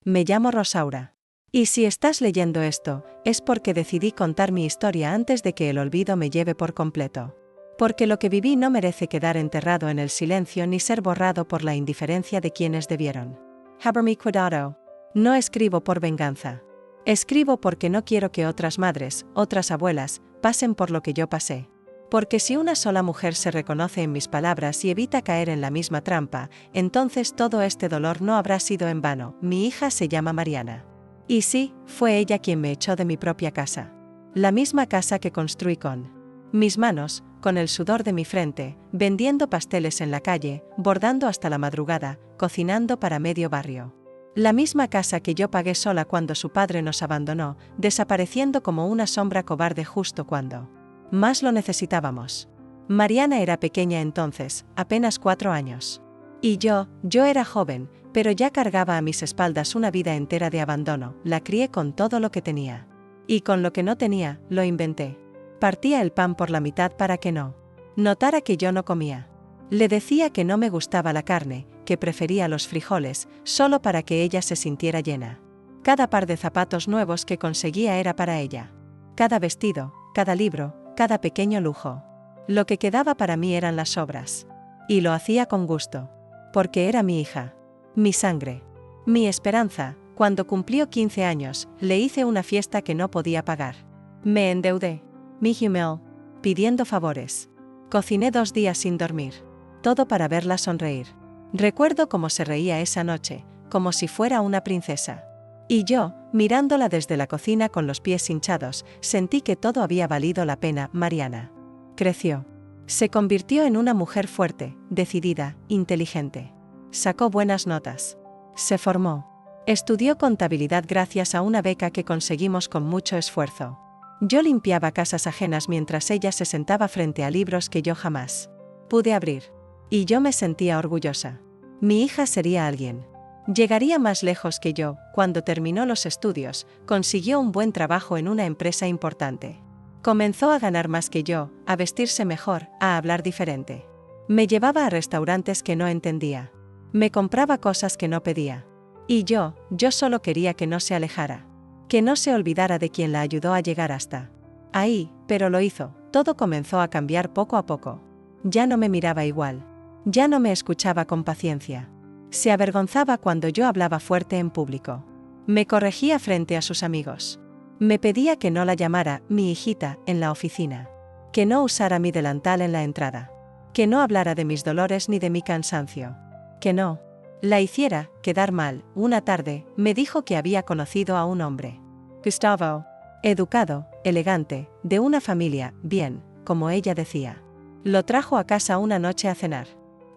Me llamo Rosaura. Y si estás leyendo esto, es porque decidí contar mi historia antes de que el olvido me lleve por completo. Porque lo que viví no merece quedar enterrado en el silencio ni ser borrado por la indiferencia de quienes debieron. Haberme cuidado. No escribo por venganza. Escribo porque no quiero que otras madres, otras abuelas, pasen por lo que yo pasé. Porque si una sola mujer se reconoce en mis palabras y evita caer en la misma trampa, entonces todo este dolor no habrá sido en vano. Mi hija se llama Mariana. Y sí, fue ella quien me echó de mi propia casa. La misma casa que construí con mis manos, con el sudor de mi frente, vendiendo pasteles en la calle, bordando hasta la madrugada, cocinando para medio barrio. La misma casa que yo pagué sola cuando su padre nos abandonó, desapareciendo como una sombra cobarde justo cuando más lo necesitábamos. Mariana era pequeña entonces, apenas 4 años. Y yo era joven, pero ya cargaba a mis espaldas una vida entera de abandono. La crié con todo lo que tenía. Y con lo que no tenía, lo inventé. Partía el pan por la mitad para que no notara que yo no comía. Le decía que no me gustaba la carne, que prefería los frijoles, solo para que ella se sintiera llena. Cada par de zapatos nuevos que conseguía era para ella. Cada vestido, cada libro, cada pequeño lujo. Lo que quedaba para mí eran las sobras. Y lo hacía con gusto. Porque era mi hija. Mi sangre. Mi esperanza. Cuando cumplió 15 años, le hice una fiesta que no podía pagar. Me endeudé. Me humillé. Pidiendo favores. Cociné 2 días sin dormir. Todo para verla sonreír. Recuerdo cómo se reía esa noche, como si fuera una princesa. Y yo, mirándola desde la cocina con los pies hinchados, sentí que todo había valido la pena. Mariana creció. Se convirtió en una mujer fuerte, decidida, inteligente. Sacó buenas notas. Se formó. Estudió contabilidad gracias a una beca que conseguimos con mucho esfuerzo. Yo limpiaba casas ajenas mientras ella se sentaba frente a libros que yo jamás pude abrir. Y yo me sentía orgullosa. Mi hija sería alguien. Llegaría más lejos que yo. Cuando terminó los estudios, consiguió un buen trabajo en una empresa importante. Comenzó a ganar más que yo, a vestirse mejor, a hablar diferente. Me llevaba a restaurantes que no entendía. Me compraba cosas que no pedía. Y yo solo quería que no se alejara. Que no se olvidara de quien la ayudó a llegar hasta ahí, pero lo hizo. Todo comenzó a cambiar poco a poco. Ya no me miraba igual. Ya no me escuchaba con paciencia. Se avergonzaba cuando yo hablaba fuerte en público. Me corregía frente a sus amigos. Me pedía que no la llamara mi hijita en la oficina. Que no usara mi delantal en la entrada. Que no hablara de mis dolores ni de mi cansancio. Que no la hiciera quedar mal. Una tarde, me dijo que había conocido a un hombre. Gustavo. Educado, elegante, de una familia, bien, como ella decía. Lo trajo a casa una noche a cenar.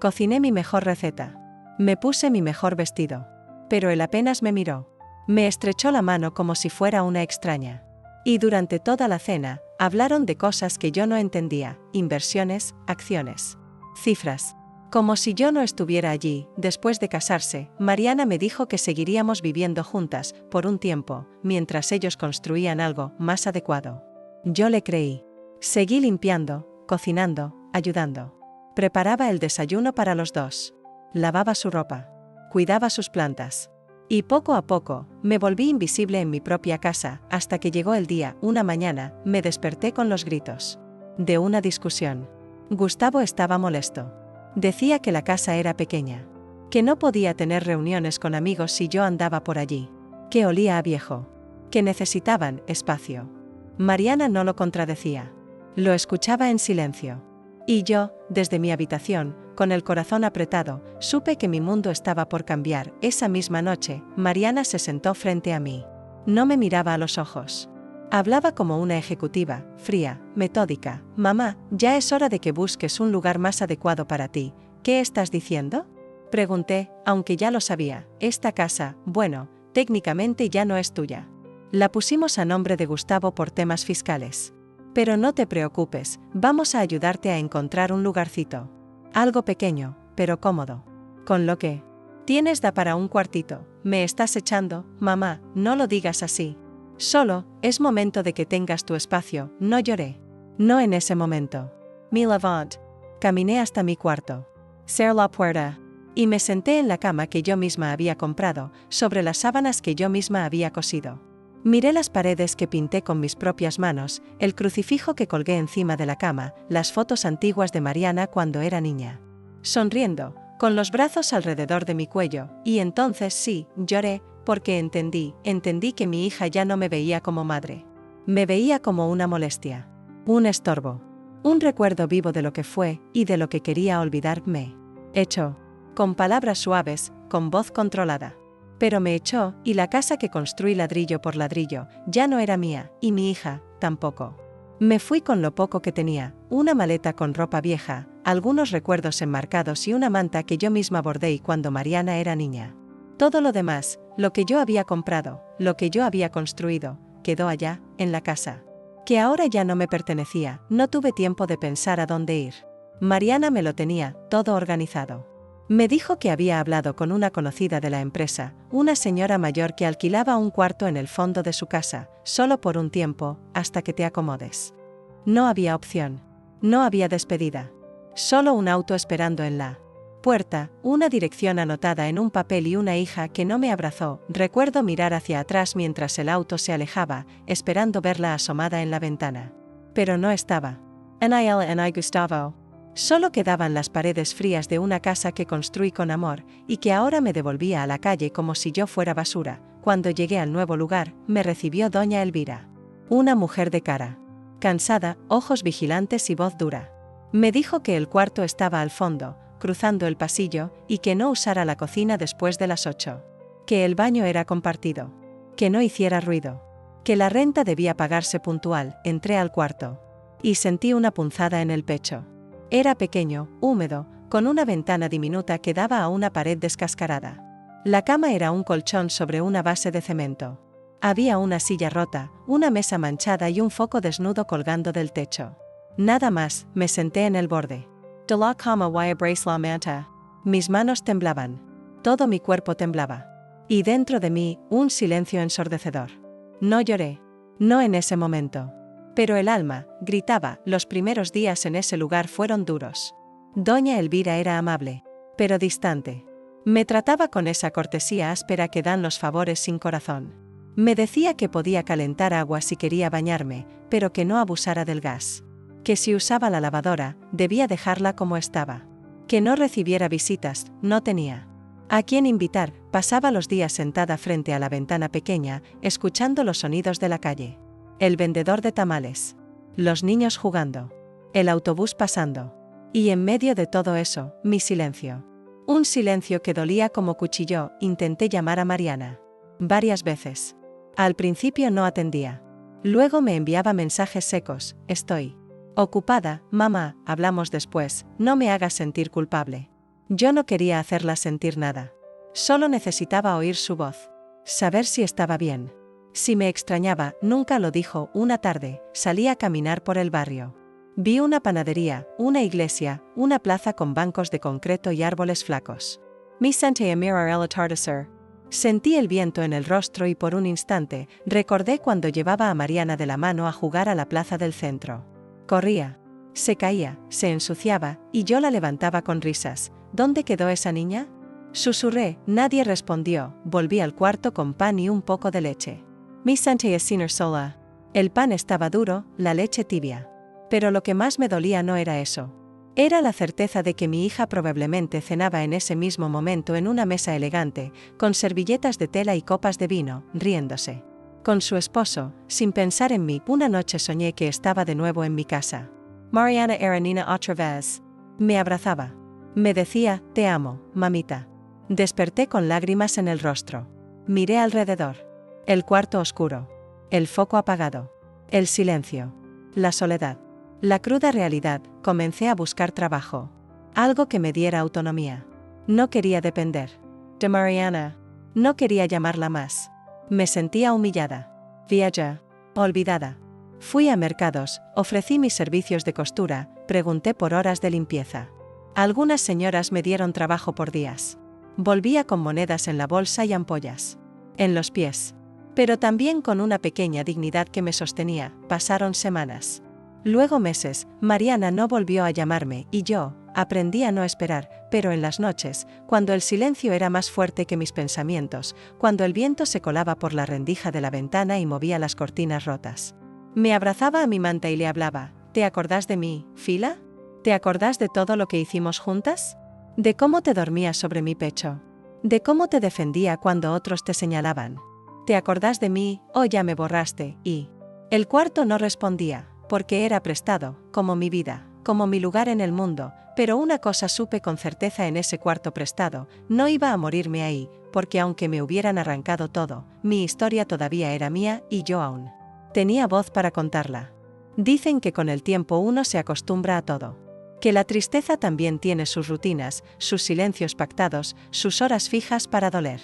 Cociné mi mejor receta. Me puse mi mejor vestido. Pero él apenas me miró. Me estrechó la mano como si fuera una extraña. Y durante toda la cena, hablaron de cosas que yo no entendía, inversiones, acciones, cifras. Como si yo no estuviera allí. Después de casarse, Mariana me dijo que seguiríamos viviendo juntas, por un tiempo, mientras ellos construían algo más adecuado. Yo le creí. Seguí limpiando, cocinando, ayudando. Preparaba el desayuno para los dos. Lavaba su ropa. Cuidaba sus plantas. Y poco a poco, me volví invisible en mi propia casa, hasta que llegó el día. Una mañana, me desperté con los gritos de una discusión. Gustavo estaba molesto. Decía que la casa era pequeña. Que no podía tener reuniones con amigos si yo andaba por allí. Que olía a viejo. Que necesitaban espacio. Mariana no lo contradecía. Lo escuchaba en silencio. Y yo, desde mi habitación, con el corazón apretado, supe que mi mundo estaba por cambiar. Esa misma noche, Mariana se sentó frente a mí. No me miraba a los ojos. Hablaba como una ejecutiva, fría, metódica. Mamá, ya es hora de que busques un lugar más adecuado para ti. ¿Qué estás diciendo? Pregunté, aunque ya lo sabía. Esta casa, bueno, técnicamente ya no es tuya. La pusimos a nombre de Gustavo por temas fiscales. Pero no te preocupes, vamos a ayudarte a encontrar un lugarcito. Algo pequeño, pero cómodo. Con lo que tienes da para un cuartito. ¿Me estás echando? Mamá, no lo digas así. Solo, es momento de que tengas tu espacio. No lloré. No en ese momento. Me levanté. Caminé hasta mi cuarto. Cerré la puerta. Y me senté en la cama que yo misma había comprado, sobre las sábanas que yo misma había cosido. Miré las paredes que pinté con mis propias manos, el crucifijo que colgué encima de la cama, las fotos antiguas de Mariana cuando era niña. Sonriendo, con los brazos alrededor de mi cuello, y entonces sí, lloré, porque entendí que mi hija ya no me veía como madre. Me veía como una molestia. Un estorbo. Un recuerdo vivo de lo que fue, y de lo que quería olvidarme. Echó. Con palabras suaves, con voz controlada. Pero me echó, y la casa que construí ladrillo por ladrillo, ya no era mía, y mi hija, tampoco. Me fui con lo poco que tenía, una maleta con ropa vieja, algunos recuerdos enmarcados y una manta que yo misma bordé cuando Mariana era niña. Todo lo demás, lo que yo había comprado, lo que yo había construido, quedó allá, en la casa. Que ahora ya no me pertenecía, no tuve tiempo de pensar a dónde ir. Mariana me lo tenía, todo organizado. Me dijo que había hablado con una conocida de la empresa, una señora mayor que alquilaba un cuarto en el fondo de su casa, solo por un tiempo, hasta que te acomodes. No había opción. No había despedida. Solo un auto esperando en la puerta, una dirección anotada en un papel y una hija que no me abrazó. Recuerdo mirar hacia atrás mientras el auto se alejaba, esperando verla asomada en la ventana. Pero no estaba. Ni ella ni Gustavo. Solo quedaban las paredes frías de una casa que construí con amor, y que ahora me devolvía a la calle como si yo fuera basura. Cuando llegué al nuevo lugar, me recibió doña Elvira. Una mujer de cara cansada, ojos vigilantes y voz dura. Me dijo que el cuarto estaba al fondo, cruzando el pasillo, y que no usara la cocina después de las 8. Que el baño era compartido. Que no hiciera ruido. Que la renta debía pagarse puntual. Entré al cuarto. Y sentí una punzada en el pecho. Era pequeño, húmedo, con una ventana diminuta que daba a una pared descascarada. La cama era un colchón sobre una base de cemento. Había una silla rota, una mesa manchada y un foco desnudo colgando del techo. Nada más, me senté en el borde. De la cama y abracé la manta. Mis manos temblaban. Todo mi cuerpo temblaba. Y dentro de mí, un silencio ensordecedor. No lloré. No en ese momento. Pero el alma, gritaba, los primeros días en ese lugar fueron duros. Doña Elvira era amable, pero distante. Me trataba con esa cortesía áspera que dan los favores sin corazón. Me decía que podía calentar agua si quería bañarme, pero que no abusara del gas. Que si usaba la lavadora, debía dejarla como estaba. Que no recibiera visitas, no tenía a quién invitar. Pasaba los días sentada frente a la ventana pequeña, escuchando los sonidos de la calle. El vendedor de tamales. Los niños jugando. El autobús pasando. Y en medio de todo eso, mi silencio. Un silencio que dolía como cuchillo. Intenté llamar a Mariana. Varias veces. Al principio no atendía. Luego me enviaba mensajes secos. Estoy ocupada, mamá, hablamos después, no me hagas sentir culpable. Yo no quería hacerla sentir nada. Solo necesitaba oír su voz. Saber si estaba bien. Si me extrañaba, nunca lo dijo. Una tarde, salí a caminar por el barrio. Vi una panadería, una iglesia, una plaza con bancos de concreto y árboles flacos. Me senté a mirar el atardecer. Sentí el viento en el rostro y por un instante, recordé cuando llevaba a Mariana de la mano a jugar a la plaza del centro. Corría. Se caía, se ensuciaba, y yo la levantaba con risas. ¿Dónde quedó esa niña? Susurré, nadie respondió. Volví al cuarto con pan y un poco de leche. Me senté a cenar sola. El pan estaba duro, la leche tibia. Pero lo que más me dolía no era eso. Era la certeza de que mi hija probablemente cenaba en ese mismo momento en una mesa elegante, con servilletas de tela y copas de vino, riéndose. Con su esposo, sin pensar en mí. Una noche soñé que estaba de nuevo en mi casa. Mariana era niña otra vez. Me abrazaba. Me decía, te amo, mamita. Desperté con lágrimas en el rostro. Miré alrededor. El cuarto oscuro. El foco apagado. El silencio. La soledad. La cruda realidad. Comencé a buscar trabajo. Algo que me diera autonomía. No quería depender de Mariana. No quería llamarla más. Me sentía humillada. Vieja. Olvidada. Fui a mercados, ofrecí mis servicios de costura, pregunté por horas de limpieza. Algunas señoras me dieron trabajo por días. Volvía con monedas en la bolsa y ampollas en los pies. Pero también con una pequeña dignidad que me sostenía. Pasaron semanas. Luego meses. Mariana no volvió a llamarme y yo, aprendí a no esperar, pero en las noches, cuando el silencio era más fuerte que mis pensamientos, cuando el viento se colaba por la rendija de la ventana y movía las cortinas rotas. Me abrazaba a mi manta y le hablaba: ¿te acordás de mí, Fila? ¿Te acordás de todo lo que hicimos juntas? ¿De cómo te dormías sobre mi pecho? ¿De cómo te defendía cuando otros te señalaban? ¿Te acordás de mí, o ya me borraste? Y el cuarto no respondía, porque era prestado, como mi vida, como mi lugar en el mundo, pero una cosa supe con certeza: en ese cuarto prestado, no iba a morirme ahí, porque aunque me hubieran arrancado todo, mi historia todavía era mía y yo aún tenía voz para contarla. Dicen que con el tiempo uno se acostumbra a todo. Que la tristeza también tiene sus rutinas, sus silencios pactados, sus horas fijas para doler.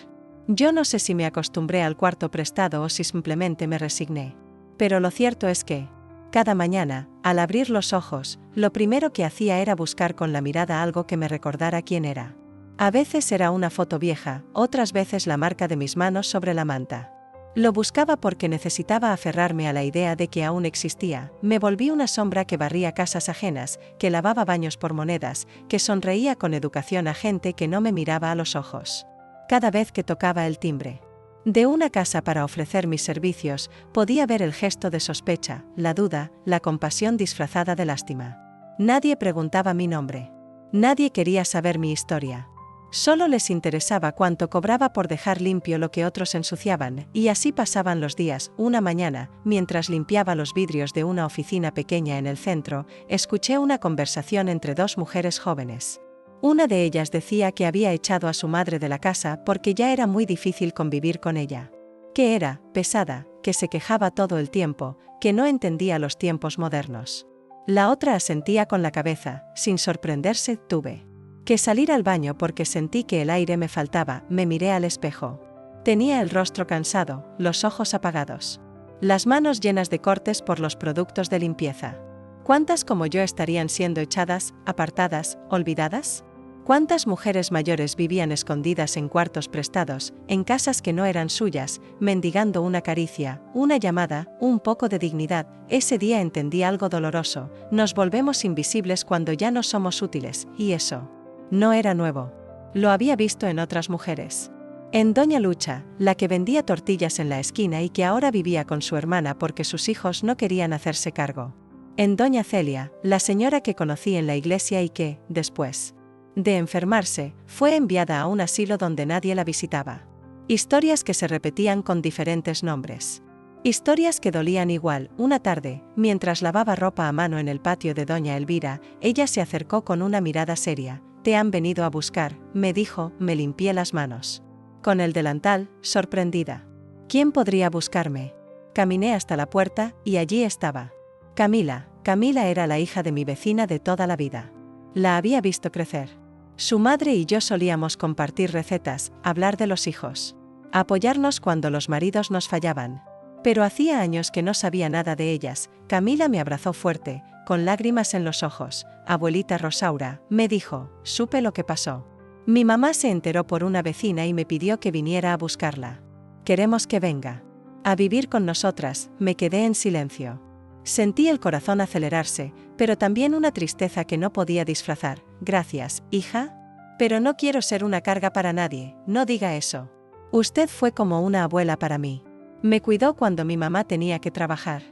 Yo no sé si me acostumbré al cuarto prestado o si simplemente me resigné. Pero lo cierto es que, cada mañana, al abrir los ojos, lo primero que hacía era buscar con la mirada algo que me recordara quién era. A veces era una foto vieja, otras veces la marca de mis manos sobre la manta. Lo buscaba porque necesitaba aferrarme a la idea de que aún existía. Me volví una sombra que barría casas ajenas, que lavaba baños por monedas, que sonreía con educación a gente que no me miraba a los ojos. Cada vez que tocaba el timbre de una casa para ofrecer mis servicios, podía ver el gesto de sospecha, la duda, la compasión disfrazada de lástima. Nadie preguntaba mi nombre. Nadie quería saber mi historia. Solo les interesaba cuánto cobraba por dejar limpio lo que otros ensuciaban, y así pasaban los días. Una mañana, mientras limpiaba los vidrios de una oficina pequeña en el centro, escuché una conversación entre dos mujeres jóvenes. Una de ellas decía que había echado a su madre de la casa porque ya era muy difícil convivir con ella. Que era pesada, que se quejaba todo el tiempo, que no entendía los tiempos modernos. La otra asentía con la cabeza. Sin sorprenderse, tuve que salir al baño porque sentí que el aire me faltaba. Me miré al espejo. Tenía el rostro cansado, los ojos apagados, las manos llenas de cortes por los productos de limpieza. ¿Cuántas como yo estarían siendo echadas, apartadas, olvidadas? ¿Cuántas mujeres mayores vivían escondidas en cuartos prestados, en casas que no eran suyas, mendigando una caricia, una llamada, un poco de dignidad? Ese día entendí algo doloroso: nos volvemos invisibles cuando ya no somos útiles, y eso no era nuevo. Lo había visto en otras mujeres. En doña Lucha, la que vendía tortillas en la esquina y que ahora vivía con su hermana porque sus hijos no querían hacerse cargo. En doña Celia, la señora que conocí en la iglesia y que, después de enfermarse, fue enviada a un asilo donde nadie la visitaba. Historias que se repetían con diferentes nombres. Historias que dolían igual. Una tarde, mientras lavaba ropa a mano en el patio de doña Elvira, ella se acercó con una mirada seria. «Te han venido a buscar», me dijo. Me limpié las manos con el delantal, sorprendida. ¿Quién podría buscarme? Caminé hasta la puerta, y allí estaba Camila. Camila era la hija de mi vecina de toda la vida. La había visto crecer. Su madre y yo solíamos compartir recetas, hablar de los hijos, apoyarnos cuando los maridos nos fallaban. Pero hacía años que no sabía nada de ellas. Camila me abrazó fuerte, con lágrimas en los ojos. «Abuelita Rosaura», me dijo. Supe lo que pasó. Mi mamá se enteró por una vecina y me pidió que viniera a buscarla. «Queremos que venga a vivir con nosotras». Me quedé en silencio. Sentí el corazón acelerarse, pero también una tristeza que no podía disfrazar. «Gracias, hija. Pero no quiero ser una carga para nadie, no diga eso. Usted fue como una abuela para mí. Me cuidó cuando mi mamá tenía que trabajar.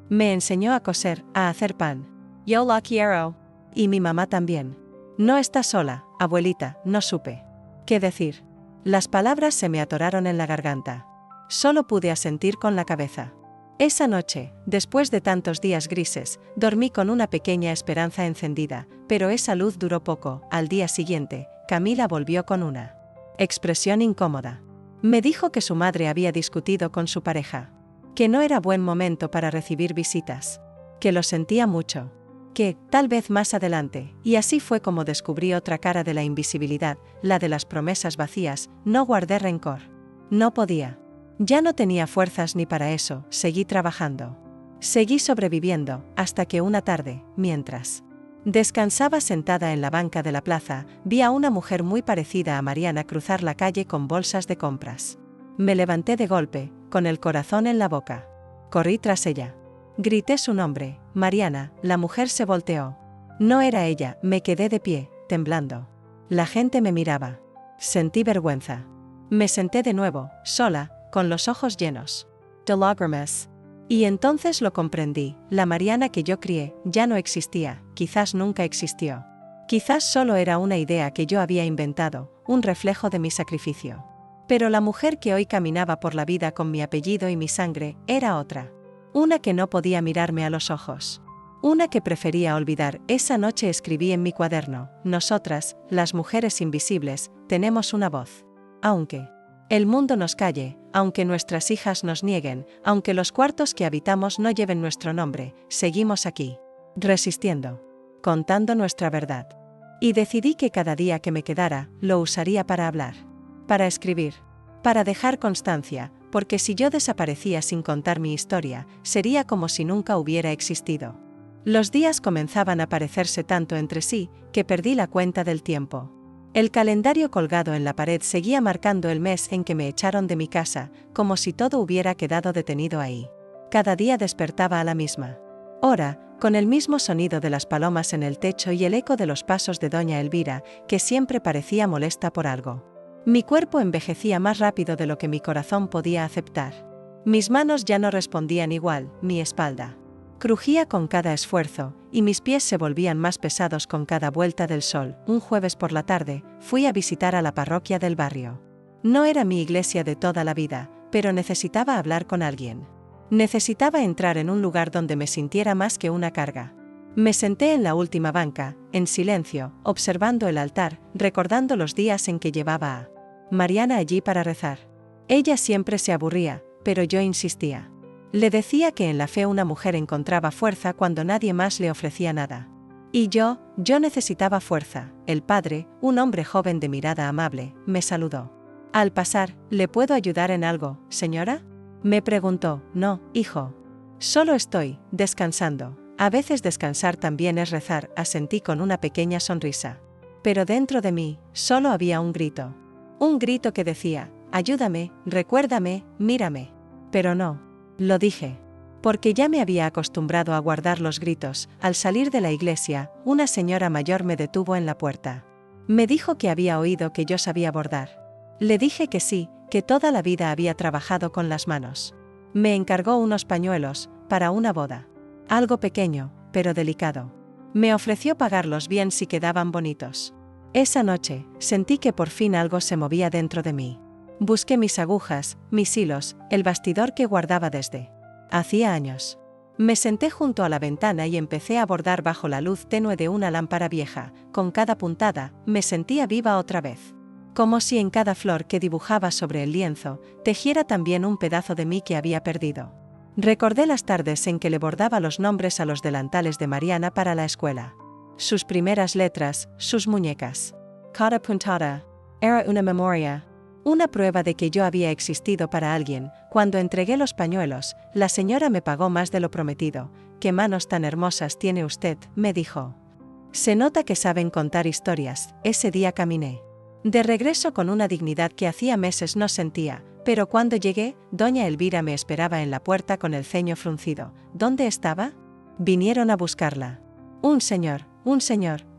Me enseñó a coser, a hacer pan. Yo la quiero. Y mi mamá también». «No está sola, abuelita», no supe qué decir. Las palabras se me atoraron en la garganta. Solo pude asentir con la cabeza. Esa noche, después de tantos días grises, dormí con una pequeña esperanza encendida, pero esa luz duró poco. Al día siguiente, Camila volvió con una expresión incómoda. Me dijo que su madre había discutido con su pareja, que no era buen momento para recibir visitas, que lo sentía mucho, que, tal vez más adelante, y así fue como descubrí otra cara de la invisibilidad, la de las promesas vacías. No guardé rencor. No podía. Ya no tenía fuerzas ni para eso. Seguí trabajando. Seguí sobreviviendo, hasta que una tarde, mientras descansaba sentada en la banca de la plaza, vi a una mujer muy parecida a Mariana cruzar la calle con bolsas de compras. Me levanté de golpe, con el corazón en la boca. Corrí tras ella. Grité su nombre. «Mariana». La mujer se volteó. No era ella. Me quedé de pie, temblando. La gente me miraba. Sentí vergüenza. Me senté de nuevo, sola, con los ojos llenos de lágrimas. Y entonces lo comprendí, la Mariana que yo crié ya no existía, quizás nunca existió. Quizás solo era una idea que yo había inventado, un reflejo de mi sacrificio. Pero la mujer que hoy caminaba por la vida con mi apellido y mi sangre era otra. Una que no podía mirarme a los ojos. Una que prefería olvidar. Esa noche escribí en mi cuaderno: nosotras, las mujeres invisibles, tenemos una voz. Aunque el mundo nos calle, aunque nuestras hijas nos nieguen, aunque los cuartos que habitamos no lleven nuestro nombre, seguimos aquí, resistiendo, contando nuestra verdad. Y decidí que cada día que me quedara, lo usaría para hablar, para escribir, para dejar constancia, porque si yo desaparecía sin contar mi historia, sería como si nunca hubiera existido. Los días comenzaban a parecerse tanto entre sí, que perdí la cuenta del tiempo. El calendario colgado en la pared seguía marcando el mes en que me echaron de mi casa, como si todo hubiera quedado detenido ahí. Cada día despertaba a la misma hora, con el mismo sonido de las palomas en el techo y el eco de los pasos de doña Elvira, que siempre parecía molesta por algo. Mi cuerpo envejecía más rápido de lo que mi corazón podía aceptar. Mis manos ya no respondían igual, mi espalda crujía con cada esfuerzo, y mis pies se volvían más pesados con cada vuelta del sol. Un jueves por la tarde, fui a visitar a la parroquia del barrio. No era mi iglesia de toda la vida, pero necesitaba hablar con alguien. Necesitaba entrar en un lugar donde me sintiera más que una carga. Me senté en la última banca, en silencio, observando el altar, recordando los días en que llevaba a Mariana allí para rezar. Ella siempre se aburría, pero yo insistía. Le decía que en la fe una mujer encontraba fuerza cuando nadie más le ofrecía nada. Y yo necesitaba fuerza. El padre, un hombre joven de mirada amable, me saludó. Al pasar, ¿le puedo ayudar en algo, señora? Me preguntó. No, hijo. Solo estoy descansando. A veces descansar también es rezar, asentí con una pequeña sonrisa. Pero dentro de mí, solo había un grito. Un grito que decía: ayúdame, recuérdame, mírame. Pero no. Lo dije. Porque ya me había acostumbrado a guardar los gritos. Al salir de la iglesia, una señora mayor me detuvo en la puerta. Me dijo que había oído que yo sabía bordar. Le dije que sí, que toda la vida había trabajado con las manos. Me encargó unos pañuelos, para una boda. Algo pequeño, pero delicado. Me ofreció pagarlos bien si quedaban bonitos. Esa noche, sentí que por fin algo se movía dentro de mí. Busqué mis agujas, mis hilos, el bastidor que guardaba desde hacía años. Me senté junto a la ventana y empecé a bordar bajo la luz tenue de una lámpara vieja. Con cada puntada, me sentía viva otra vez. Como si en cada flor que dibujaba sobre el lienzo, tejiera también un pedazo de mí que había perdido. Recordé las tardes en que le bordaba los nombres a los delantales de Mariana para la escuela. Sus primeras letras, sus muñecas. Cada puntada era una memoria. Una prueba de que yo había existido para alguien. Cuando entregué los pañuelos, la señora me pagó más de lo prometido. «¿Qué manos tan hermosas tiene usted?», me dijo. Se nota que saben contar historias. Ese día caminé de regreso con una dignidad que hacía meses no sentía, pero cuando llegué, doña Elvira me esperaba en la puerta con el ceño fruncido. ¿Dónde estaba? Vinieron a buscarla. Un señor,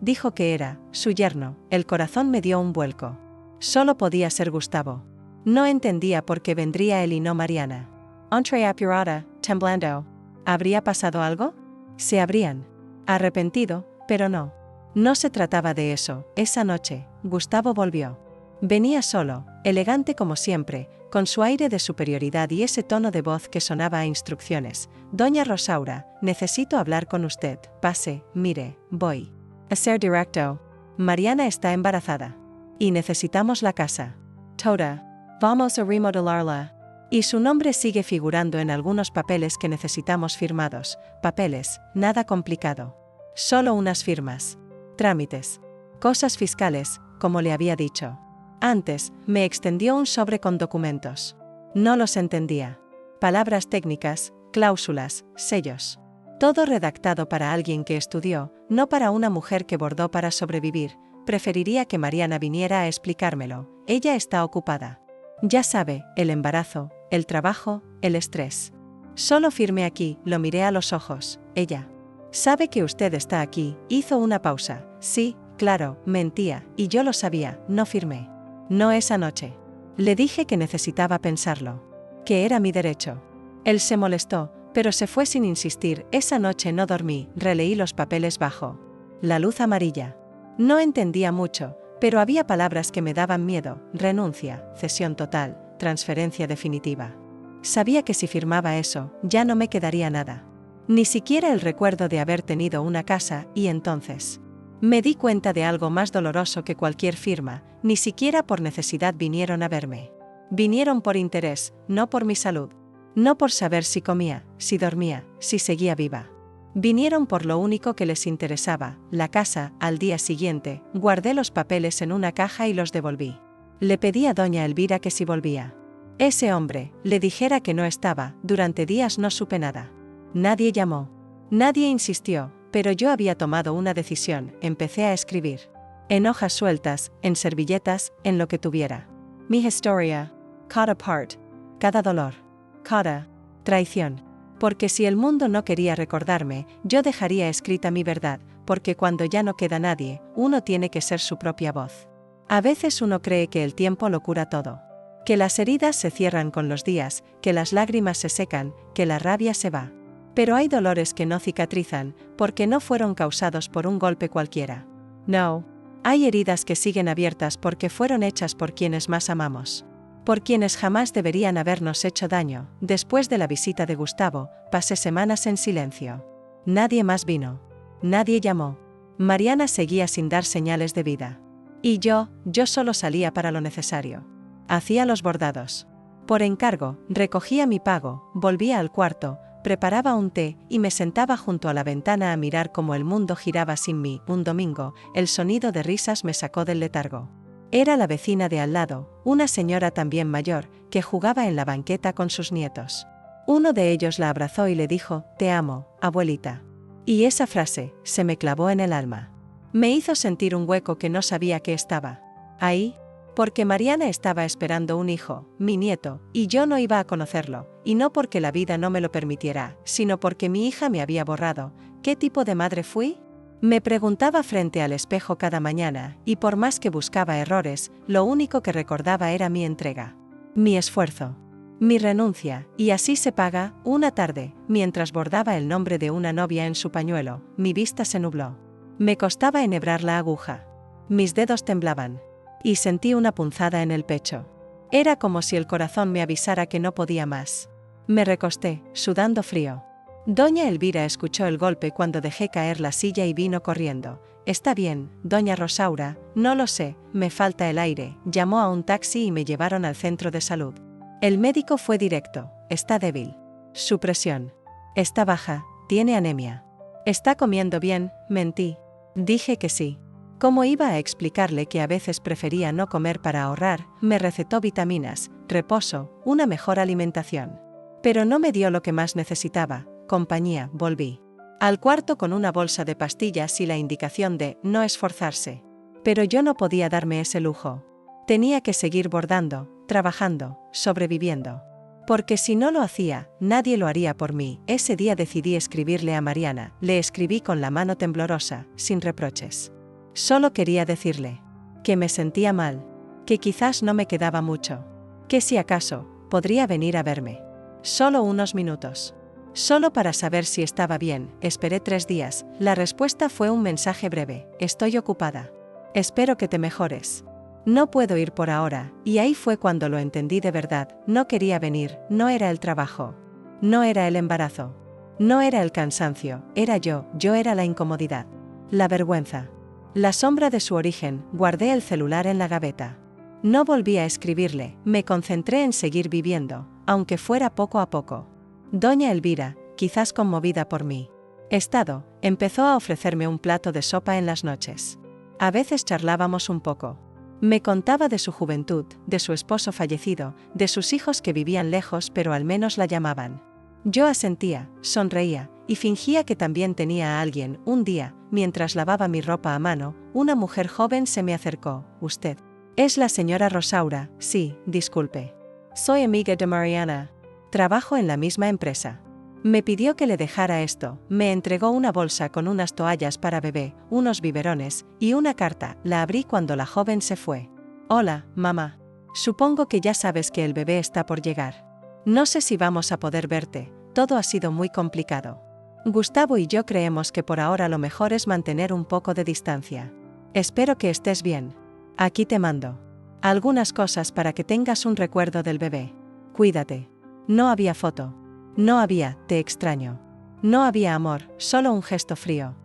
dijo que era su yerno. El corazón me dio un vuelco. Solo podía ser Gustavo. No entendía por qué vendría él y no Mariana. Entré apurada, temblando. ¿Habría pasado algo? Se habrían arrepentido, pero no. No se trataba de eso. Esa noche, Gustavo volvió. Venía solo, elegante como siempre, con su aire de superioridad y ese tono de voz que sonaba a instrucciones. Doña Rosaura, necesito hablar con usted. Pase, mire, voy a ser directo. Mariana está embarazada. Y necesitamos la casa. Toda. Vamos a remodelarla. Y su nombre sigue figurando en algunos papeles que necesitamos firmados. Papeles, nada complicado. Solo unas firmas. Trámites. Cosas fiscales, como le había dicho. Antes, me extendió un sobre con documentos. No los entendía. Palabras técnicas, cláusulas, sellos. Todo redactado para alguien que estudió, no para una mujer que bordó para sobrevivir. Preferiría que Mariana viniera a explicármelo. Ella está ocupada. Ya sabe, el embarazo, el trabajo, el estrés. Solo firme aquí, lo miré a los ojos. Ella. Sabe que usted está aquí. Hizo una pausa. Sí, claro, mentía, y yo lo sabía, no firmé. No esa noche. Le dije que necesitaba pensarlo. Que era mi derecho. Él se molestó, pero se fue sin insistir. Esa noche no dormí, releí los papeles bajo la luz amarilla. No entendía mucho, pero había palabras que me daban miedo: renuncia, cesión total, transferencia definitiva. Sabía que si firmaba eso, ya no me quedaría nada. Ni siquiera el recuerdo de haber tenido una casa, y entonces me di cuenta de algo más doloroso que cualquier firma: ni siquiera por necesidad vinieron a verme. Vinieron por interés, no por mi salud. No por saber si comía, si dormía, si seguía viva. Vinieron por lo único que les interesaba, la casa. Al día siguiente, guardé los papeles en una caja y los devolví. Le pedí a doña Elvira que si volvía ese hombre, le dijera que no estaba. Durante días no supe nada. Nadie llamó. Nadie insistió, pero yo había tomado una decisión. Empecé a escribir. En hojas sueltas, en servilletas, en lo que tuviera. Mi historia. Cada part. Cada dolor. Cada traición. Porque si el mundo no quería recordarme, yo dejaría escrita mi verdad, porque cuando ya no queda nadie, uno tiene que ser su propia voz. A veces uno cree que el tiempo lo cura todo. Que las heridas se cierran con los días, que las lágrimas se secan, que la rabia se va. Pero hay dolores que no cicatrizan, porque no fueron causados por un golpe cualquiera. No. Hay heridas que siguen abiertas porque fueron hechas por quienes más amamos. Por quienes jamás deberían habernos hecho daño. Después de la visita de Gustavo, pasé semanas en silencio. Nadie más vino. Nadie llamó. Mariana seguía sin dar señales de vida. Y yo solo salía para lo necesario. Hacía los bordados. Por encargo, recogía mi pago, volvía al cuarto, preparaba un té y me sentaba junto a la ventana a mirar cómo el mundo giraba sin mí. Un domingo, el sonido de risas me sacó del letargo. Era la vecina de al lado, una señora también mayor, que jugaba en la banqueta con sus nietos. Uno de ellos la abrazó y le dijo: «Te amo, abuelita». Y esa frase se me clavó en el alma. Me hizo sentir un hueco que no sabía que estaba ahí, porque Mariana estaba esperando un hijo, mi nieto, y yo no iba a conocerlo, y no porque la vida no me lo permitiera, sino porque mi hija me había borrado. ¿Qué tipo de madre fui? Me preguntaba frente al espejo cada mañana, y por más que buscaba errores, lo único que recordaba era mi entrega. Mi esfuerzo. Mi renuncia, y así se paga. Una tarde, mientras bordaba el nombre de una novia en su pañuelo, mi vista se nubló. Me costaba enhebrar la aguja. Mis dedos temblaban. Y sentí una punzada en el pecho. Era como si el corazón me avisara que no podía más. Me recosté, sudando frío. Doña Elvira escuchó el golpe cuando dejé caer la silla y vino corriendo. «Está bien, doña Rosaura». «No lo sé, me falta el aire». Llamó a un taxi y me llevaron al centro de salud. El médico fue directo: «Está débil. Su presión está baja, tiene anemia». «¿Está comiendo bien?». Mentí. Dije que sí. ¿Cómo iba a explicarle que a veces prefería no comer para ahorrar? Me recetó vitaminas, reposo, una mejor alimentación. Pero no me dio lo que más necesitaba: compañía. Volví al cuarto con una bolsa de pastillas y la indicación de no esforzarse. Pero yo no podía darme ese lujo. Tenía que seguir bordando, trabajando, sobreviviendo. Porque si no lo hacía, nadie lo haría por mí. Ese día decidí escribirle a Mariana. Le escribí con la mano temblorosa, sin reproches. Solo quería decirle que me sentía mal, que quizás no me quedaba mucho, que si acaso, podría venir a verme. Solo unos minutos. Solo para saber si estaba bien. Esperé 3 días. La respuesta fue un mensaje breve: «Estoy ocupada. Espero que te mejores. No puedo ir por ahora». Y ahí fue cuando lo entendí de verdad. No quería venir. No era el trabajo. No era el embarazo. No era el cansancio. Era yo era la incomodidad. La vergüenza. La sombra de su origen. Guardé el celular en la gaveta. No volví a escribirle. Me concentré en seguir viviendo, aunque fuera poco a poco. Doña Elvira, quizás conmovida por mi estado, empezó a ofrecerme un plato de sopa en las noches. A veces charlábamos un poco. Me contaba de su juventud, de su esposo fallecido, de sus hijos que vivían lejos pero al menos la llamaban. Yo asentía, sonreía, y fingía que también tenía a alguien. Un día, mientras lavaba mi ropa a mano, una mujer joven se me acercó. «¿Usted es la señora Rosaura?». «Sí, disculpe. Soy amiga de Mariana. Trabajo en la misma empresa». Me pidió que le dejara esto, me entregó una bolsa con unas toallas para bebé, unos biberones, y una carta. La abrí cuando la joven se fue. Hola, mamá. Supongo que ya sabes que el bebé está por llegar. No sé si vamos a poder verte, todo ha sido muy complicado. Gustavo y yo creemos que por ahora lo mejor es mantener un poco de distancia. Espero que estés bien. Aquí te mando algunas cosas para que tengas un recuerdo del bebé. Cuídate. No había foto. No había, te extraño. No había amor, solo un gesto frío.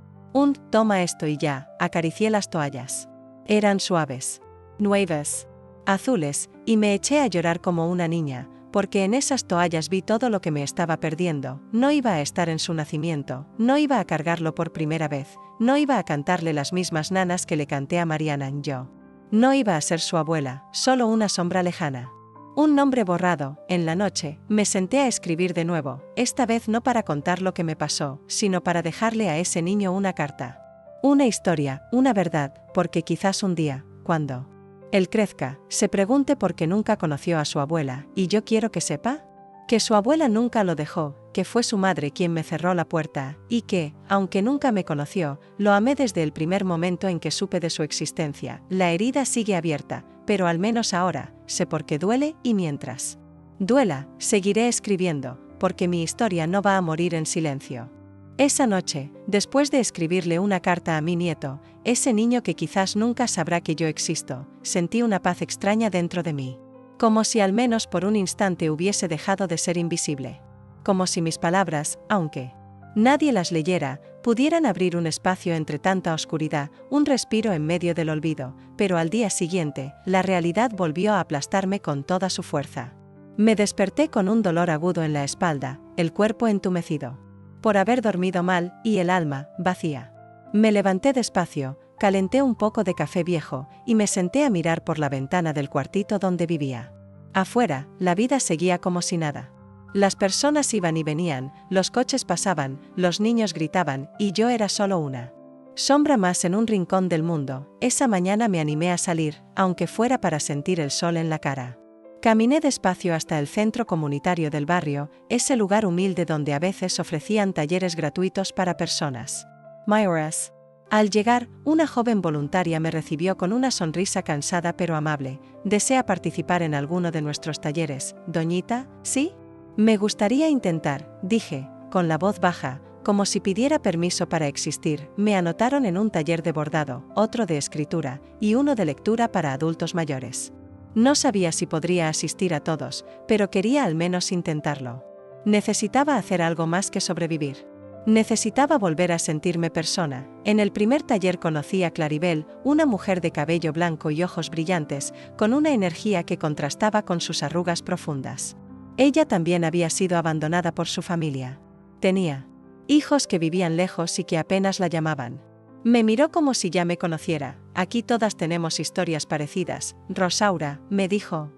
Toma esto y ya, acaricié las toallas. Eran suaves. Nuevas. Azules, y me eché a llorar como una niña, porque en esas toallas vi todo lo que me estaba perdiendo. No iba a estar en su nacimiento, no iba a cargarlo por primera vez, no iba a cantarle las mismas nanas que le canté a Mariana y yo. No iba a ser su abuela, solo una sombra lejana. Un nombre borrado. En la noche, me senté a escribir de nuevo, esta vez no para contar lo que me pasó, sino para dejarle a ese niño una carta. Una historia, una verdad, porque quizás un día, cuando él crezca, se pregunte por qué nunca conoció a su abuela, y yo quiero que sepa que su abuela nunca lo dejó, que fue su madre quien me cerró la puerta, y que, aunque nunca me conoció, lo amé desde el primer momento en que supe de su existencia. La herida sigue abierta, pero al menos ahora, sé por qué duele y mientras duela, seguiré escribiendo, porque mi historia no va a morir en silencio. Esa noche, después de escribirle una carta a mi nieto, ese niño que quizás nunca sabrá que yo existo, sentí una paz extraña dentro de mí. Como si al menos por un instante hubiese dejado de ser invisible. Como si mis palabras, aunque nadie las leyera, pudieran abrir un espacio entre tanta oscuridad, un respiro en medio del olvido, pero al día siguiente, la realidad volvió a aplastarme con toda su fuerza. Me desperté con un dolor agudo en la espalda, el cuerpo entumecido por haber dormido mal, y el alma, vacía. Me levanté despacio, calenté un poco de café viejo, y me senté a mirar por la ventana del cuartito donde vivía. Afuera, la vida seguía como si nada. Las personas iban y venían, los coches pasaban, los niños gritaban, y yo era solo una sombra más en un rincón del mundo. Esa mañana me animé a salir, aunque fuera para sentir el sol en la cara. Caminé despacio hasta el centro comunitario del barrio, ese lugar humilde donde a veces ofrecían talleres gratuitos para personas mayores. Al llegar, una joven voluntaria me recibió con una sonrisa cansada pero amable. ¿Desea participar en alguno de nuestros talleres, doñita? ¿Sí? Me gustaría intentar, dije, con la voz baja, como si pidiera permiso para existir. Me anotaron en un taller de bordado, otro de escritura, y uno de lectura para adultos mayores. No sabía si podría asistir a todos, pero quería al menos intentarlo. Necesitaba hacer algo más que sobrevivir. Necesitaba volver a sentirme persona. En el primer taller conocí a Claribel, una mujer de cabello blanco y ojos brillantes, con una energía que contrastaba con sus arrugas profundas. Ella también había sido abandonada por su familia. Tenía hijos que vivían lejos y que apenas la llamaban. Me miró como si ya me conociera. Aquí todas tenemos historias parecidas, Rosaura, me dijo.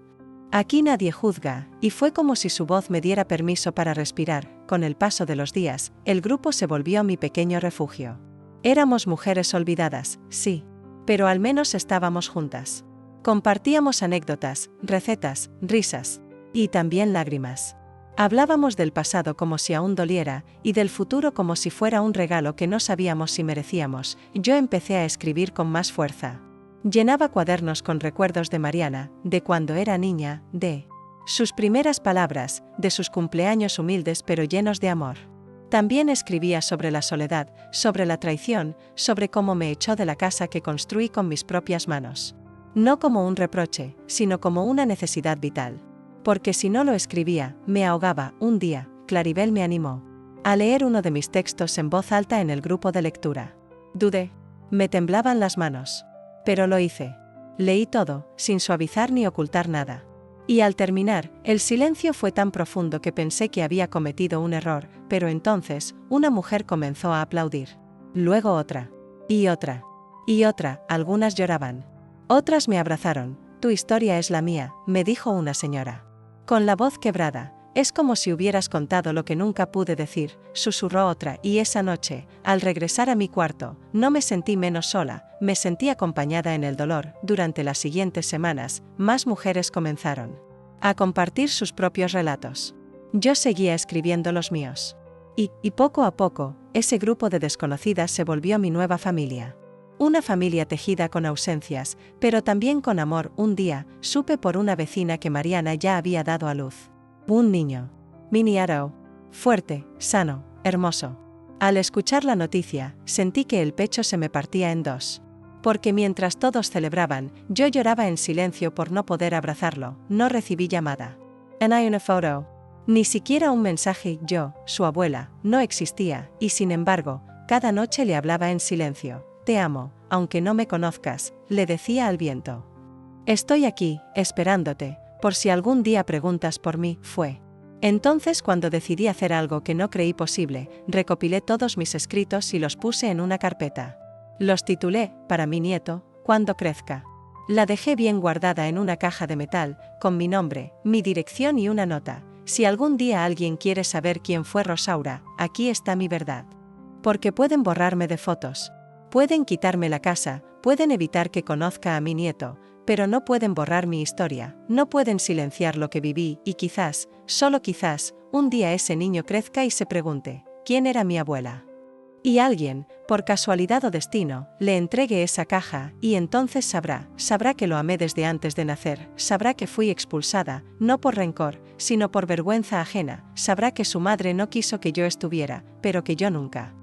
Aquí nadie juzga, y fue como si su voz me diera permiso para respirar. Con el paso de los días, el grupo se volvió mi pequeño refugio. Éramos mujeres olvidadas, sí, pero al menos estábamos juntas. Compartíamos anécdotas, recetas, risas, y también lágrimas. Hablábamos del pasado como si aún doliera, y del futuro como si fuera un regalo que no sabíamos si merecíamos. Yo empecé a escribir con más fuerza. Llenaba cuadernos con recuerdos de Mariana, de cuando era niña, de sus primeras palabras, de sus cumpleaños humildes pero llenos de amor. También escribía sobre la soledad, sobre la traición, sobre cómo me echó de la casa que construí con mis propias manos. No como un reproche, sino como una necesidad vital. Porque si no lo escribía, me ahogaba. Un día, Claribel me animó a leer uno de mis textos en voz alta en el grupo de lectura. Dudé. Me temblaban las manos. Pero lo hice. Leí todo, sin suavizar ni ocultar nada. Y al terminar, el silencio fue tan profundo que pensé que había cometido un error, pero entonces, una mujer comenzó a aplaudir. Luego otra. Y otra. Y otra, algunas lloraban. Otras me abrazaron. Tu historia es la mía, me dijo una señora. Con la voz quebrada, es como si hubieras contado lo que nunca pude decir, susurró otra, y esa noche, al regresar a mi cuarto, no me sentí menos sola, me sentí acompañada en el dolor. Durante las siguientes semanas, más mujeres comenzaron a compartir sus propios relatos. Yo seguía escribiendo los míos. Y poco a poco, ese grupo de desconocidas se volvió mi nueva familia. Una familia tejida con ausencias, pero también con amor. Un día, supe por una vecina que Mariana ya había dado a luz. Un niño. Mini Arrow. Fuerte, sano, hermoso. Al escuchar la noticia, sentí que el pecho se me partía en dos. Porque mientras todos celebraban, yo lloraba en silencio por no poder abrazarlo. No recibí llamada. And I una photo. Ni siquiera un mensaje. Yo, su abuela, no existía, y sin embargo, cada noche le hablaba en silencio. Te amo, aunque no me conozcas, le decía al viento. Estoy aquí, esperándote, por si algún día preguntas por mí. Fue entonces cuando decidí hacer algo que no creí posible, recopilé todos mis escritos y los puse en una carpeta. Los titulé, para mi nieto, Cuando crezca. La dejé bien guardada en una caja de metal, con mi nombre, mi dirección y una nota. Si algún día alguien quiere saber quién fue Rosaura, aquí está mi verdad. Porque pueden borrarme de fotos. Pueden quitarme la casa, pueden evitar que conozca a mi nieto, pero no pueden borrar mi historia, no pueden silenciar lo que viví y quizás, solo quizás, un día ese niño crezca y se pregunte, ¿quién era mi abuela? Y alguien, por casualidad o destino, le entregue esa caja y entonces sabrá que lo amé desde antes de nacer, sabrá que fui expulsada, no por rencor, sino por vergüenza ajena, sabrá que su madre no quiso que yo estuviera, pero que yo nunca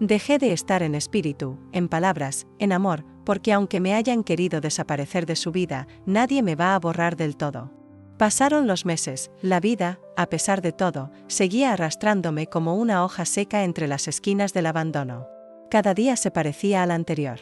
dejé de estar en espíritu, en palabras, en amor, porque aunque me hayan querido desaparecer de su vida, nadie me va a borrar del todo. Pasaron los meses, la vida, a pesar de todo, seguía arrastrándome como una hoja seca entre las esquinas del abandono. Cada día se parecía al anterior.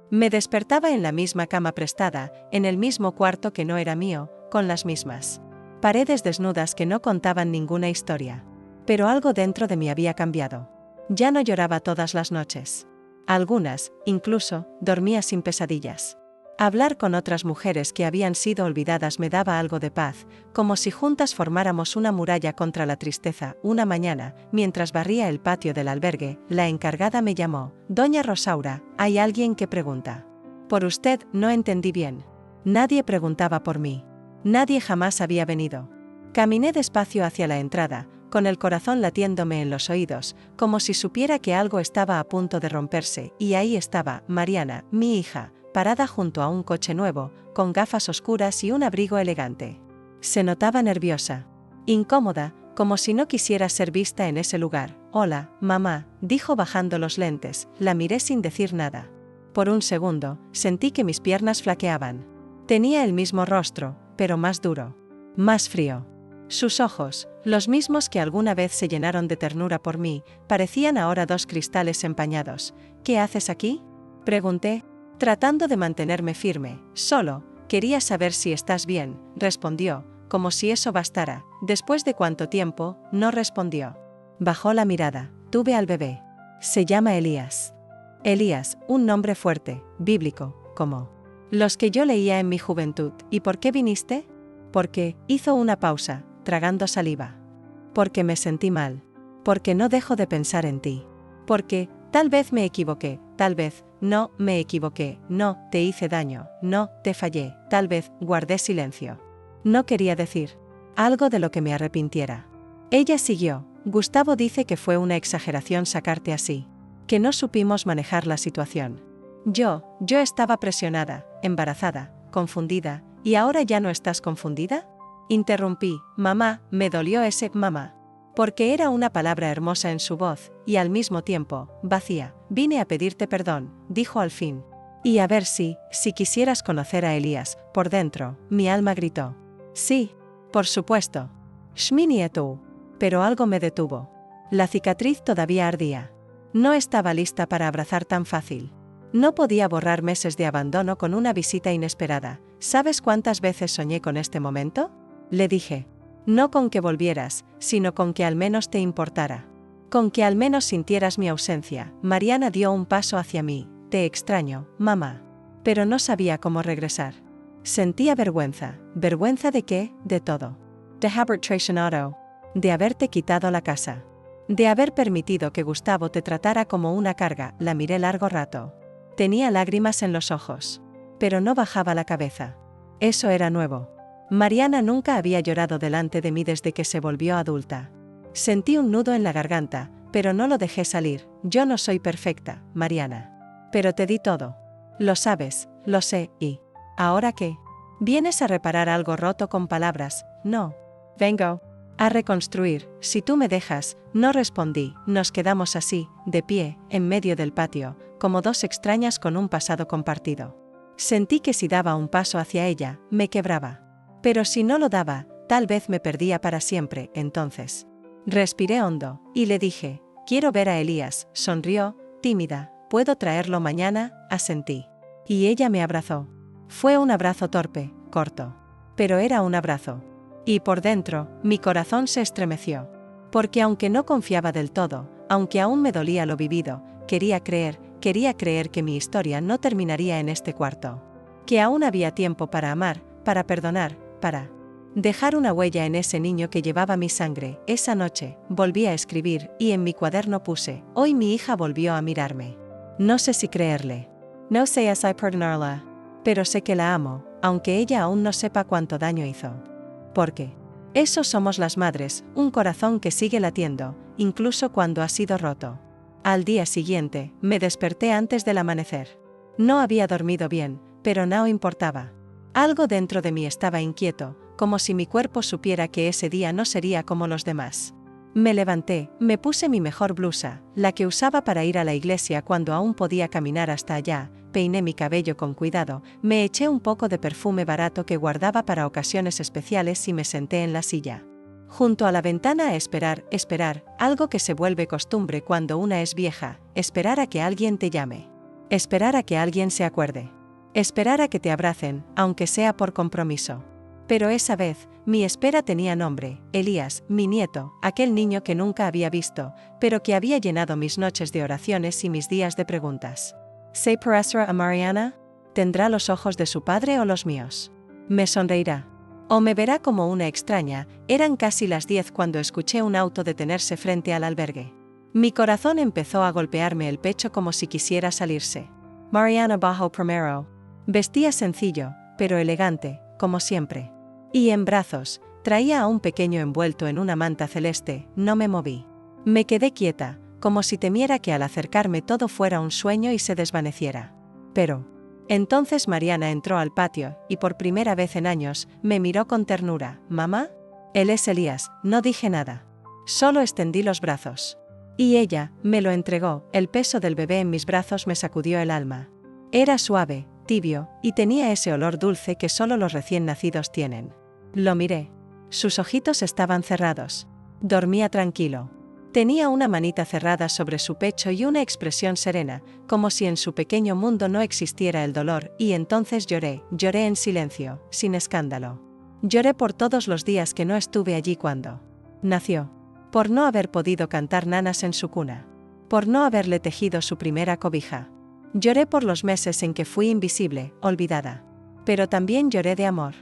Me despertaba en la misma cama prestada, en el mismo cuarto que no era mío, con las mismas paredes desnudas que no contaban ninguna historia. Pero algo dentro de mí había cambiado. Ya no lloraba todas las noches. Algunas, incluso, dormía sin pesadillas. Hablar con otras mujeres que habían sido olvidadas me daba algo de paz, como si juntas formáramos una muralla contra la tristeza. Una mañana, mientras barría el patio del albergue, la encargada me llamó. Doña Rosaura, hay alguien que pregunta. Por usted. No entendí bien. Nadie preguntaba por mí. Nadie jamás había venido. Caminé despacio hacia la entrada, con el corazón latiéndome en los oídos, como si supiera que algo estaba a punto de romperse, y ahí estaba, Mariana, mi hija, parada junto a un coche nuevo, con gafas oscuras y un abrigo elegante. Se notaba nerviosa, incómoda, como si no quisiera ser vista en ese lugar. Hola, mamá, dijo bajando los lentes. La miré sin decir nada. Por un segundo, sentí que mis piernas flaqueaban. Tenía el mismo rostro, pero más duro, más frío. Sus ojos, los mismos que alguna vez se llenaron de ternura por mí, parecían ahora dos cristales empañados. ¿Qué haces aquí?, pregunté, tratando de mantenerme firme. Solo quería saber si estás bien, respondió, como si eso bastara. Después de cuánto tiempo, no respondió. Bajó la mirada. Tuve al bebé. Se llama Elías. Elías, un nombre fuerte, bíblico, como los que yo leía en mi juventud. ¿Y por qué viniste? Porque, hizo una pausa, tragando saliva. Porque me sentí mal. Porque no dejo de pensar en ti. Porque, tal vez me equivoqué, tal vez, no, me equivoqué, no, te hice daño, no, te fallé, tal vez, guardé silencio. No quería decir algo de lo que me arrepintiera. Ella siguió. Gustavo dice que fue una exageración sacarte así. Que no supimos manejar la situación. Yo estaba presionada, embarazada, confundida, ¿y ahora ya no estás confundida? Interrumpí. Mamá, me dolió ese mamá. Porque era una palabra hermosa en su voz, y al mismo tiempo, vacía. Vine a pedirte perdón, dijo al fin. Y a ver si quisieras conocer a Elías, por dentro, mi alma gritó. Sí, por supuesto. Shmini tú. Pero algo me detuvo. La cicatriz todavía ardía. No estaba lista para abrazar tan fácil. No podía borrar meses de abandono con una visita inesperada. ¿Sabes cuántas veces soñé con este momento?, le dije. No con que volvieras, sino con que al menos te importara. Con que al menos sintieras mi ausencia. Mariana dio un paso hacia mí. Te extraño, mamá. Pero no sabía cómo regresar. Sentía vergüenza. ¿Vergüenza de qué? De todo. De haber traicionado. De haberte quitado la casa. De haber permitido que Gustavo te tratara como una carga. La miré largo rato. Tenía lágrimas en los ojos. Pero no bajaba la cabeza. Eso era nuevo. Mariana nunca había llorado delante de mí desde que se volvió adulta. Sentí un nudo en la garganta, pero no lo dejé salir. Yo no soy perfecta, Mariana. Pero te di todo. Lo sabes, lo sé, y... ¿ahora qué? ¿Vienes a reparar algo roto con palabras? No. Vengo a reconstruir, si tú me dejas. No respondí. Nos quedamos así, de pie, en medio del patio, como dos extrañas con un pasado compartido. Sentí que si daba un paso hacia ella, me quebraba. Pero si no lo daba, tal vez me perdía para siempre. Entonces respiré hondo, y le dije, quiero ver a Elías. Sonrió, tímida. ¿Puedo traerlo mañana? Asentí. Y ella me abrazó. Fue un abrazo torpe, corto. Pero era un abrazo. Y por dentro, mi corazón se estremeció. Porque aunque no confiaba del todo, aunque aún me dolía lo vivido, quería creer que mi historia no terminaría en este cuarto. Que aún había tiempo para amar, para perdonar, para dejar una huella en ese niño que llevaba mi sangre. Esa noche, volví a escribir, y en mi cuaderno puse, hoy mi hija volvió a mirarme. No sé si creerle. No sé si perdonarla. Pero sé que la amo, aunque ella aún no sepa cuánto daño hizo. Porque eso somos las madres, un corazón que sigue latiendo, incluso cuando ha sido roto. Al día siguiente, me desperté antes del amanecer. No había dormido bien, pero no importaba. Algo dentro de mí estaba inquieto, como si mi cuerpo supiera que ese día no sería como los demás. Me levanté, me puse mi mejor blusa, la que usaba para ir a la iglesia cuando aún podía caminar hasta allá, peiné mi cabello con cuidado, me eché un poco de perfume barato que guardaba para ocasiones especiales y me senté en la silla. Junto a la ventana a esperar, algo que se vuelve costumbre cuando una es vieja, esperar a que alguien te llame. Esperar a que alguien se acuerde. Esperar a que te abracen, aunque sea por compromiso. Pero esa vez, mi espera tenía nombre, Elías, mi nieto, aquel niño que nunca había visto, pero que había llenado mis noches de oraciones y mis días de preguntas. ¿Se parecerá a Mariana? ¿Tendrá los ojos de su padre o los míos? ¿Me sonreirá? ¿O me verá como una extraña? Eran casi las 10 cuando escuché un auto detenerse frente al albergue. Mi corazón empezó a golpearme el pecho como si quisiera salirse. Mariana bajó primero. Vestía sencillo, pero elegante, como siempre. Y en brazos, traía a un pequeño envuelto en una manta celeste. No me moví. Me quedé quieta, como si temiera que al acercarme todo fuera un sueño y se desvaneciera. Pero entonces Mariana entró al patio, y por primera vez en años, me miró con ternura. ¿Mamá? Él es Elías. No dije nada. Solo extendí los brazos. Y ella, me lo entregó. El peso del bebé en mis brazos me sacudió el alma. Era suave, tibio, y tenía ese olor dulce que solo los recién nacidos tienen. Lo miré. Sus ojitos estaban cerrados. Dormía tranquilo. Tenía una manita cerrada sobre su pecho y una expresión serena, como si en su pequeño mundo no existiera el dolor, y entonces lloré en silencio, sin escándalo. Lloré por todos los días que no estuve allí cuando nació. Por no haber podido cantar nanas en su cuna. Por no haberle tejido su primera cobija. Lloré por los meses en que fui invisible, olvidada. Pero también lloré de amor.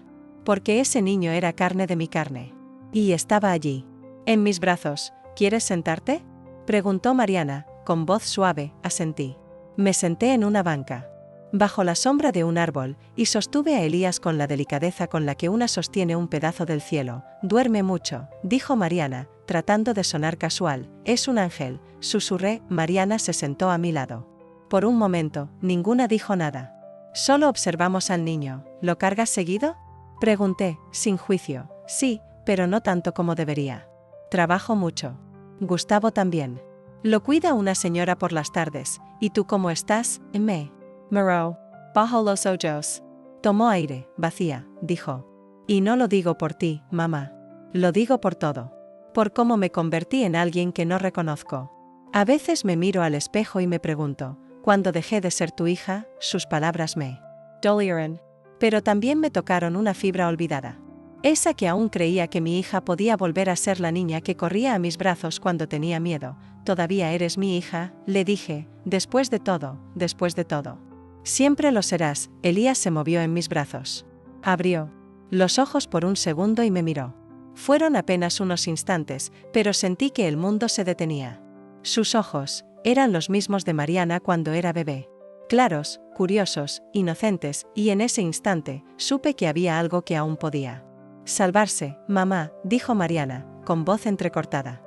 Porque ese niño era carne de mi carne. Y estaba allí. En mis brazos. ¿Quieres sentarte? Preguntó Mariana, con voz suave. Asentí. Me senté en una banca. Bajo la sombra de un árbol, y sostuve a Elías con la delicadeza con la que una sostiene un pedazo del cielo. Duerme mucho, dijo Mariana, tratando de sonar casual. Es un ángel, susurré. Mariana se sentó a mi lado. Por un momento, ninguna dijo nada. Solo observamos al niño. ¿Lo cargas seguido? Pregunté, sin juicio. Sí, pero no tanto como debería. Trabajo mucho. Gustavo también. Lo cuida una señora por las tardes. ¿Y tú cómo estás? Me miró. Bajó los ojos. Tomó aire. Vacía, dijo. Y no lo digo por ti, mamá. Lo digo por todo. Por cómo me convertí en alguien que no reconozco. A veces me miro al espejo y me pregunto, ¿cuándo dejé de ser tu hija? Sus palabras me dolieron. Pero también me tocaron una fibra olvidada. Esa que aún creía que mi hija podía volver a ser la niña que corría a mis brazos cuando tenía miedo. Todavía eres mi hija, le dije, después de todo. Siempre lo serás. Elías se movió en mis brazos. Abrió los ojos por un segundo y me miró. Fueron apenas unos instantes, pero sentí que el mundo se detenía. Sus ojos eran los mismos de Mariana cuando era bebé. Claros, curiosos, inocentes, y en ese instante, supe que había algo que aún podía salvarse. Mamá, dijo Mariana, con voz entrecortada.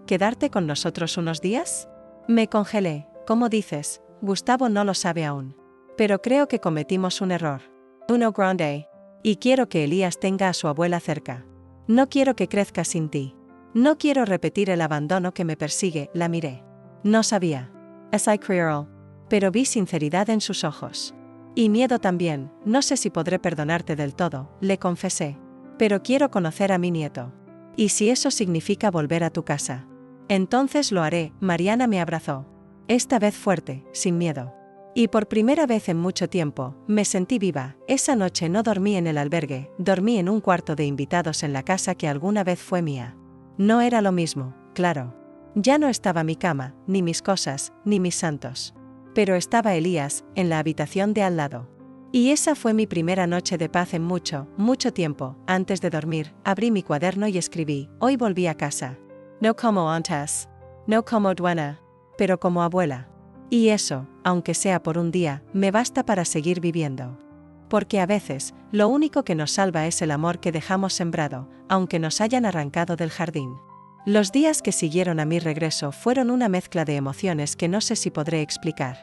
¿Quedarte con nosotros unos días? Me congelé. ¿Cómo dices? Gustavo no lo sabe aún. Pero creo que cometimos un error. Uno grande. Y quiero que Elías tenga a su abuela cerca. No quiero que crezca sin ti. No quiero repetir el abandono que me persigue, la miré. No sabía. I cruel. Pero vi sinceridad en sus ojos. Y miedo también, no sé si podré perdonarte del todo, le confesé. Pero quiero conocer a mi nieto. ¿Y si eso significa volver a tu casa? Entonces lo haré, Mariana me abrazó. Esta vez fuerte, sin miedo. Y por primera vez en mucho tiempo, me sentí viva. Esa noche no dormí en el albergue, dormí en un cuarto de invitados en la casa que alguna vez fue mía. No era lo mismo, claro. Ya no estaba mi cama, ni mis cosas, ni mis santos. Pero estaba Elías, en la habitación de al lado. Y esa fue mi primera noche de paz en mucho, mucho tiempo. Antes de dormir, abrí mi cuaderno y escribí, hoy volví a casa. No como antes. No como dueña. Pero como abuela. Y eso, aunque sea por un día, me basta para seguir viviendo. Porque a veces, lo único que nos salva es el amor que dejamos sembrado, aunque nos hayan arrancado del jardín. Los días que siguieron a mi regreso fueron una mezcla de emociones que no sé si podré explicar.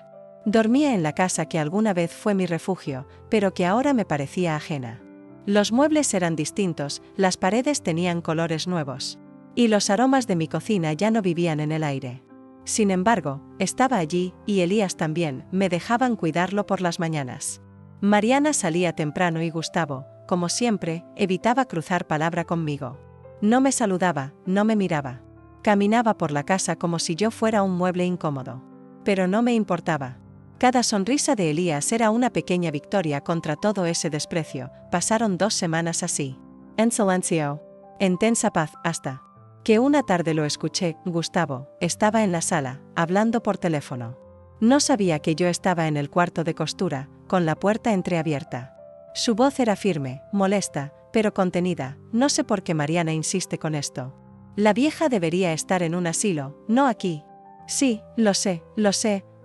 Dormía en la casa que alguna vez fue mi refugio, pero que ahora me parecía ajena. Los muebles eran distintos, las paredes tenían colores nuevos. Y los aromas de mi cocina ya no vivían en el aire. Sin embargo, estaba allí, y Elías también, me dejaban cuidarlo por las mañanas. Mariana salía temprano y Gustavo, como siempre, evitaba cruzar palabra conmigo. No me saludaba, no me miraba. Caminaba por la casa como si yo fuera un mueble incómodo. Pero no me importaba. Cada sonrisa de Elías era una pequeña victoria contra todo ese desprecio. Pasaron 2 semanas así. En silencio. En tensa paz, hasta que una tarde lo escuché. Gustavo estaba en la sala, hablando por teléfono. No sabía que yo estaba en el cuarto de costura, con la puerta entreabierta. Su voz era firme, molesta, pero contenida. No sé por qué Mariana insiste con esto. La vieja debería estar en un asilo, no aquí. Sí, lo sé,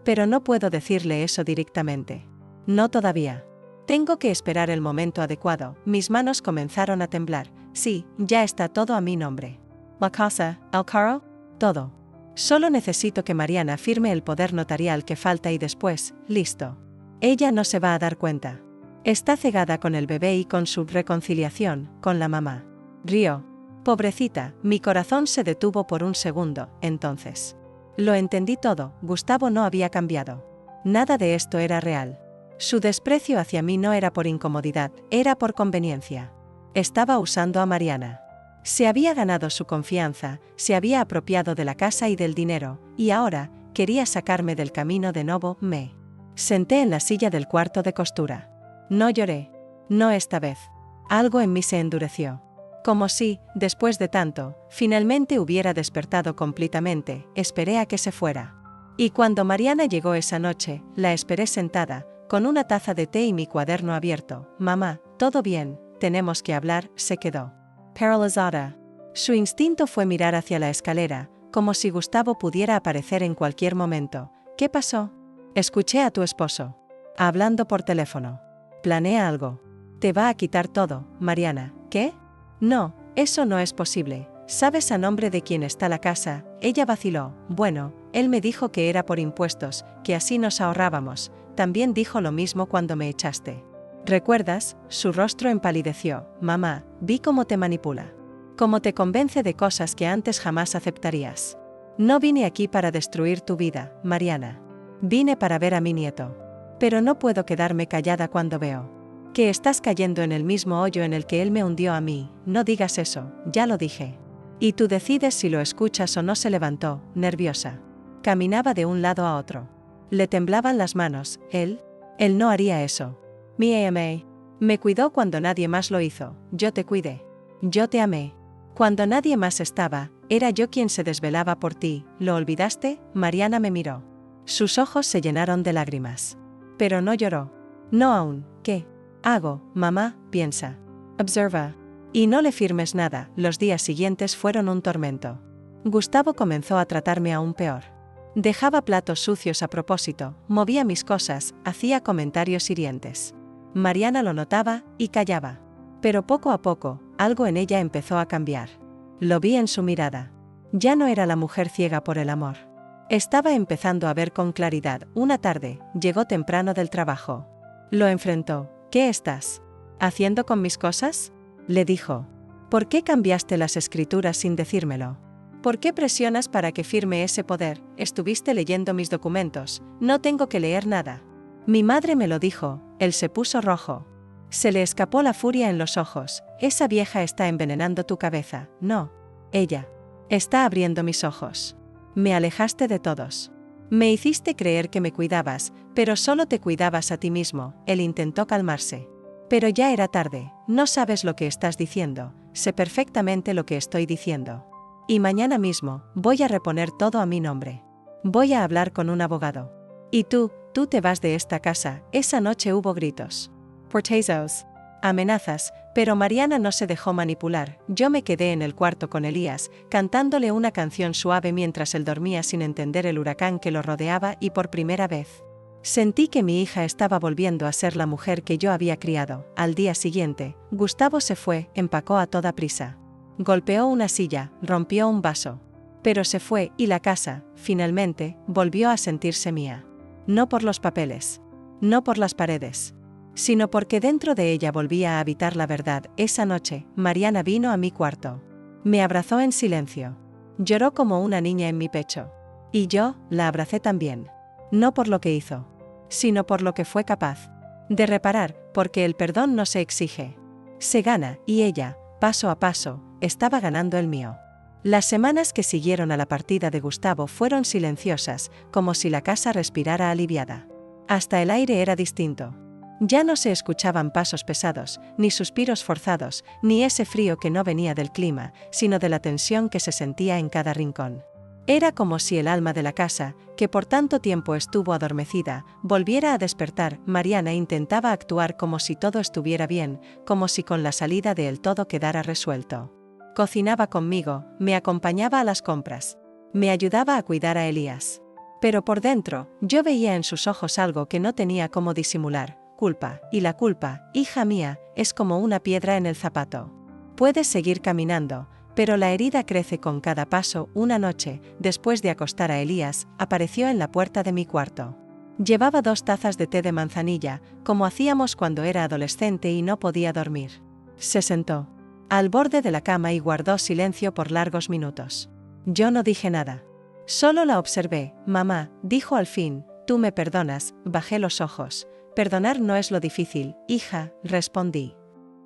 pero no puedo decirle eso directamente. No todavía. Tengo que esperar el momento adecuado. Mis manos comenzaron a temblar. Sí, ya está todo a mi nombre. La casa, el carro, todo. Solo necesito que Mariana firme el poder notarial que falta y después, listo. Ella no se va a dar cuenta. Está cegada con el bebé y con su reconciliación, con la mamá. Río. Pobrecita, mi corazón se detuvo por un segundo, entonces. Lo entendí todo, Gustavo no había cambiado. Nada de esto era real. Su desprecio hacia mí no era por incomodidad, era por conveniencia. Estaba usando a Mariana. Se había ganado su confianza, se había apropiado de la casa y del dinero, y ahora, quería sacarme del camino de nuevo. Me senté en la silla del cuarto de costura. No lloré. No esta vez. Algo en mí se endureció. Como si, después de tanto, finalmente hubiera despertado completamente. Esperé a que se fuera. Y cuando Mariana llegó esa noche, la esperé sentada, con una taza de té y mi cuaderno abierto. Mamá, todo bien, tenemos que hablar, se quedó paralizada. Su instinto fue mirar hacia la escalera, como si Gustavo pudiera aparecer en cualquier momento. ¿Qué pasó? Escuché a tu esposo hablando por teléfono. Planea algo. Te va a quitar todo, Mariana. ¿Qué? No, eso no es posible. ¿Sabes a nombre de quién está la casa? Ella vaciló. Bueno, él me dijo que era por impuestos, que así nos ahorrábamos. También dijo lo mismo cuando me echaste. ¿Recuerdas? Su rostro empalideció. Mamá, vi cómo te manipula. Cómo te convence de cosas que antes jamás aceptarías. No vine aquí para destruir tu vida, Mariana. Vine para ver a mi nieto. Pero no puedo quedarme callada cuando veo que estás cayendo en el mismo hoyo en el que él me hundió a mí. No digas eso, ya lo dije. Y tú decides si lo escuchas o no. Se levantó, nerviosa. Caminaba de un lado a otro. Le temblaban las manos. Él no haría eso. Me amé. Me cuidó cuando nadie más lo hizo. Yo te cuidé. Yo te amé. Cuando nadie más estaba, era yo quien se desvelaba por ti. ¿Lo olvidaste? Mariana me miró. Sus ojos se llenaron de lágrimas. Pero no lloró. No aún. ¿Qué hago, mamá? Piensa. Observa. Y no le firmes nada. Los días siguientes fueron un tormento. Gustavo comenzó a tratarme aún peor. Dejaba platos sucios a propósito, movía mis cosas, hacía comentarios hirientes. Mariana lo notaba y callaba. Pero poco a poco, algo en ella empezó a cambiar. Lo vi en su mirada. Ya no era la mujer ciega por el amor. Estaba empezando a ver con claridad. Una tarde, llegó temprano del trabajo. Lo enfrentó. ¿Qué estás haciendo con mis cosas?, le dijo. ¿Por qué cambiaste las escrituras sin decírmelo? ¿Por qué presionas para que firme ese poder? Estuviste leyendo mis documentos. No tengo que leer nada. Mi madre me lo dijo. Él se puso rojo. Se le escapó la furia en los ojos. Esa vieja está envenenando tu cabeza. No. Ella está abriendo mis ojos. Me alejaste de todos. Me hiciste creer que me cuidabas, pero solo te cuidabas a ti mismo. Él intentó calmarse. Pero ya era tarde. No sabes lo que estás diciendo. Sé perfectamente lo que estoy diciendo. Y mañana mismo, voy a reponer todo a mi nombre. Voy a hablar con un abogado. Y tú te vas de esta casa. Esa noche hubo gritos. Portazos. Amenazas, pero Mariana no se dejó manipular. Yo me quedé en el cuarto con Elías, cantándole una canción suave mientras él dormía sin entender el huracán que lo rodeaba y por primera vez sentí que mi hija estaba volviendo a ser la mujer que yo había criado. Al día siguiente, Gustavo se fue, empacó a toda prisa. Golpeó una silla, rompió un vaso. Pero se fue y la casa, finalmente, volvió a sentirse mía. No por los papeles. No por las paredes. Sino porque dentro de ella volvía a habitar la verdad. Esa noche, Mariana vino a mi cuarto. Me abrazó en silencio. Lloró como una niña en mi pecho. Y yo, la abracé también. No por lo que hizo, sino por lo que fue capaz de reparar, porque el perdón no se exige. Se gana, y ella, paso a paso, estaba ganando el mío. Las semanas que siguieron a la partida de Gustavo fueron silenciosas, como si la casa respirara aliviada. Hasta el aire era distinto. Ya no se escuchaban pasos pesados, ni suspiros forzados, ni ese frío que no venía del clima, sino de la tensión que se sentía en cada rincón. Era como si el alma de la casa, que por tanto tiempo estuvo adormecida, volviera a despertar. Mariana intentaba actuar como si todo estuviera bien, como si con la salida de él todo quedara resuelto. Cocinaba conmigo, me acompañaba a las compras. Me ayudaba a cuidar a Elías. Pero por dentro, yo veía en sus ojos algo que no tenía cómo disimular. Culpa, y la culpa, hija mía, es como una piedra en el zapato. Puedes seguir caminando, pero la herida crece con cada paso. Una noche, después de acostar a Elías, apareció en la puerta de mi cuarto. Llevaba 2 tazas de té de manzanilla, como hacíamos cuando era adolescente y no podía dormir. Se sentó al borde de la cama y guardó silencio por largos minutos. Yo no dije nada. Solo la observé. Mamá, dijo al fin, tú me perdonas. Bajé los ojos. Perdonar no es lo difícil, hija, respondí.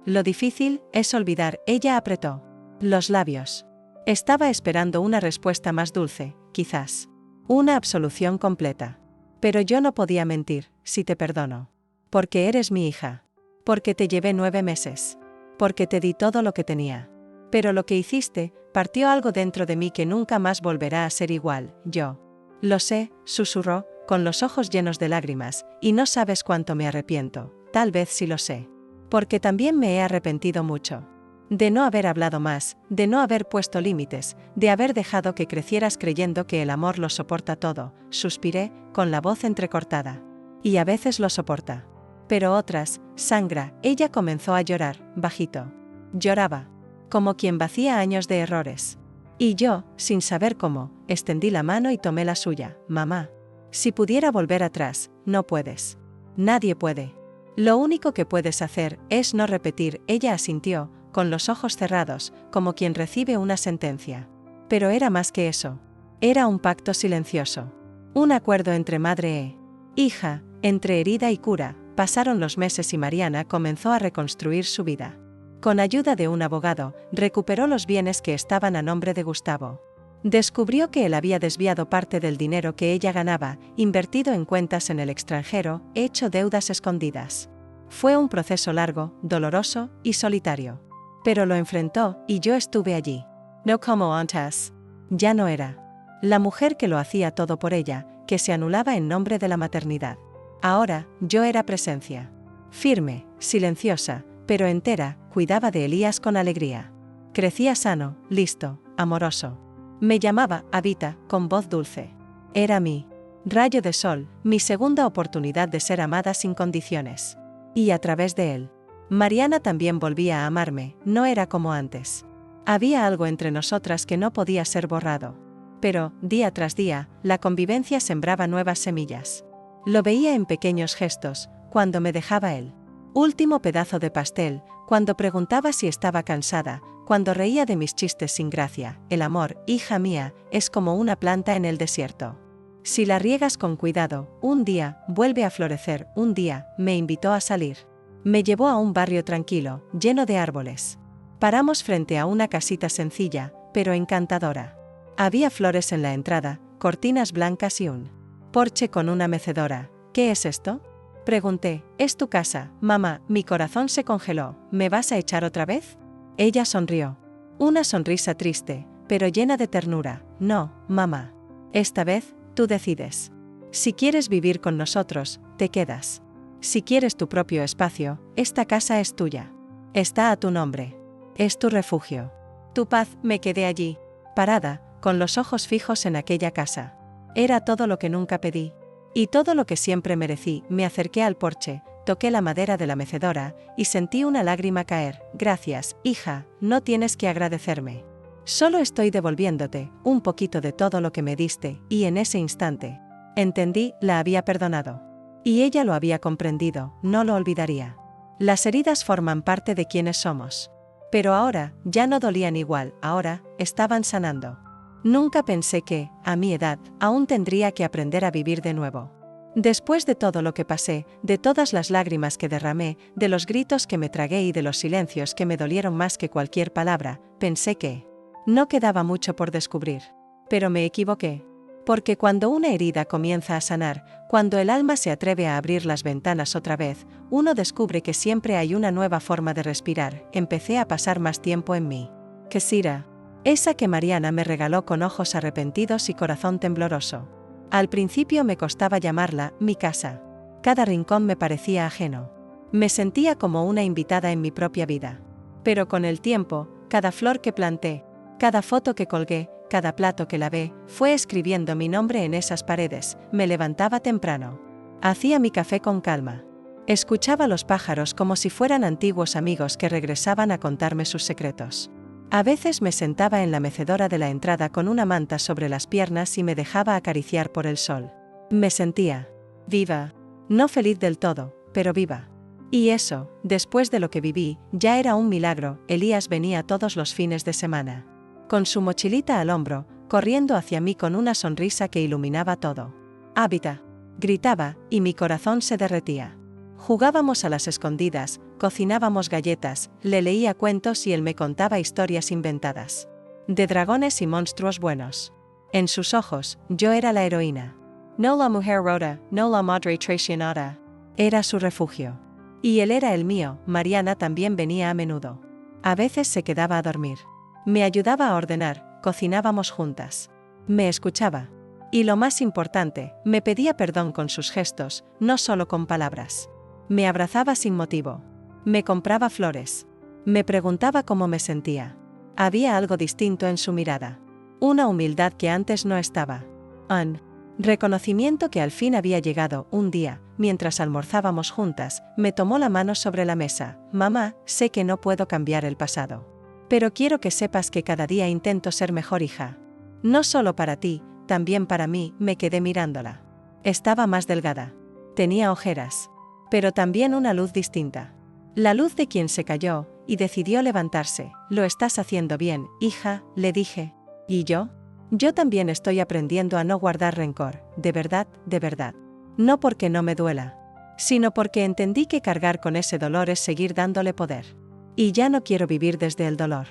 Lo difícil es olvidar. Ella apretó los labios. Estaba esperando una respuesta más dulce, quizás. Una absolución completa. Pero yo no podía mentir. Si te perdono. Porque eres mi hija. Porque te llevé 9 meses. Porque te di todo lo que tenía. Pero lo que hiciste, partió algo dentro de mí que nunca más volverá a ser igual. Yo lo sé, susurró, con los ojos llenos de lágrimas, y no sabes cuánto me arrepiento. Tal vez sí lo sé. Porque también me he arrepentido mucho. De no haber hablado más, de no haber puesto límites, de haber dejado que crecieras creyendo que el amor lo soporta todo. Suspiré, con la voz entrecortada. Y a veces lo soporta. Pero otras, sangra. Ella comenzó a llorar, bajito. Lloraba. Como quien vacía años de errores. Y yo, sin saber cómo, extendí la mano y tomé la suya. Mamá. Si pudiera volver atrás, no puedes. Nadie puede. Lo único que puedes hacer es no repetir. Ella asintió, con los ojos cerrados, como quien recibe una sentencia. Pero era más que eso. Era un pacto silencioso. Un acuerdo entre madre e hija, entre herida y cura. Pasaron los meses y Mariana comenzó a reconstruir su vida. Con ayuda de un abogado, recuperó los bienes que estaban a nombre de Gustavo. Descubrió que él había desviado parte del dinero que ella ganaba, invertido en cuentas en el extranjero, hecho deudas escondidas. Fue un proceso largo, doloroso y solitario. Pero lo enfrentó, y yo estuve allí. No como antes. Ya no era la mujer que lo hacía todo por ella, que se anulaba en nombre de la maternidad. Ahora, yo era presencia. Firme, silenciosa, pero entera, cuidaba de Elías con alegría. Crecía sano, listo, amoroso. Me llamaba, Habita, con voz dulce. Era mi rayo de sol, mi segunda oportunidad de ser amada sin condiciones. Y a través de él, Mariana también volvía a amarme. No era como antes. Había algo entre nosotras que no podía ser borrado. Pero, día tras día, la convivencia sembraba nuevas semillas. Lo veía en pequeños gestos, cuando me dejaba el último pedazo de pastel, cuando preguntaba si estaba cansada, cuando reía de mis chistes sin gracia. El amor, hija mía, es como una planta en el desierto. Si la riegas con cuidado, un día vuelve a florecer. Un día me invitó a salir. Me llevó a un barrio tranquilo, lleno de árboles. Paramos frente a una casita sencilla, pero encantadora. Había flores en la entrada, cortinas blancas y un porche con una mecedora. ¿Qué es esto?, pregunté. Es tu casa, mamá. Mi corazón se congeló. ¿Me vas a echar otra vez? Ella sonrió. Una sonrisa triste, pero llena de ternura. No, mamá. Esta vez, tú decides. Si quieres vivir con nosotros, te quedas. Si quieres tu propio espacio, esta casa es tuya. Está a tu nombre. Es tu refugio. Tu paz. Me quedé allí, parada, con los ojos fijos en aquella casa. Era todo lo que nunca pedí. Y todo lo que siempre merecí. Me acerqué al porche, toqué la madera de la mecedora, y sentí una lágrima caer. Gracias, hija, no tienes que agradecerme. Solo estoy devolviéndote un poquito de todo lo que me diste, y en ese instante entendí, la había perdonado. Y ella lo había comprendido, no lo olvidaría. Las heridas forman parte de quienes somos. Pero ahora, ya no dolían igual, ahora, estaban sanando. Nunca pensé que, a mi edad, aún tendría que aprender a vivir de nuevo. Después de todo lo que pasé, de todas las lágrimas que derramé, de los gritos que me tragué y de los silencios que me dolieron más que cualquier palabra, pensé que no quedaba mucho por descubrir. Pero me equivoqué. Porque cuando una herida comienza a sanar, cuando el alma se atreve a abrir las ventanas otra vez, uno descubre que siempre hay una nueva forma de respirar. Empecé a pasar más tiempo en mí. Casita. Esa que Mariana me regaló con ojos arrepentidos y corazón tembloroso. Al principio me costaba llamarla mi casa. Cada rincón me parecía ajeno. Me sentía como una invitada en mi propia vida. Pero con el tiempo, cada flor que planté, cada foto que colgué, cada plato que lavé, fue escribiendo mi nombre en esas paredes. Me levantaba temprano. Hacía mi café con calma. Escuchaba los pájaros como si fueran antiguos amigos que regresaban a contarme sus secretos. A veces me sentaba en la mecedora de la entrada con una manta sobre las piernas y me dejaba acariciar por el sol. Me sentía viva. No feliz del todo, pero viva. Y eso, después de lo que viví, ya era un milagro. Elías venía todos los fines de semana. Con su mochilita al hombro, corriendo hacia mí con una sonrisa que iluminaba todo. «Hábita», gritaba, y mi corazón se derretía. Jugábamos a las escondidas, cocinábamos galletas, le leía cuentos y él me contaba historias inventadas. De dragones y monstruos buenos. En sus ojos, yo era la heroína. No la mujer rota, no la madre traicionada. Era su refugio. Y él era el mío. Mariana también venía a menudo. A veces se quedaba a dormir. Me ayudaba a ordenar, cocinábamos juntas. Me escuchaba. Y lo más importante, me pedía perdón con sus gestos, no solo con palabras. Me abrazaba sin motivo. Me compraba flores. Me preguntaba cómo me sentía. Había algo distinto en su mirada. Una humildad que antes no estaba. Un reconocimiento que al fin había llegado. Un día, mientras almorzábamos juntas, me tomó la mano sobre la mesa. Mamá, sé que no puedo cambiar el pasado. Pero quiero que sepas que cada día intento ser mejor hija. No solo para ti, también para mí. Me quedé mirándola. Estaba más delgada. Tenía ojeras. Pero también una luz distinta. La luz de quien se cayó, y decidió levantarse. Lo estás haciendo bien, hija, le dije. ¿Y yo? Yo también estoy aprendiendo a no guardar rencor, de verdad, de verdad. No porque no me duela, sino porque entendí que cargar con ese dolor es seguir dándole poder. Y ya no quiero vivir desde el dolor.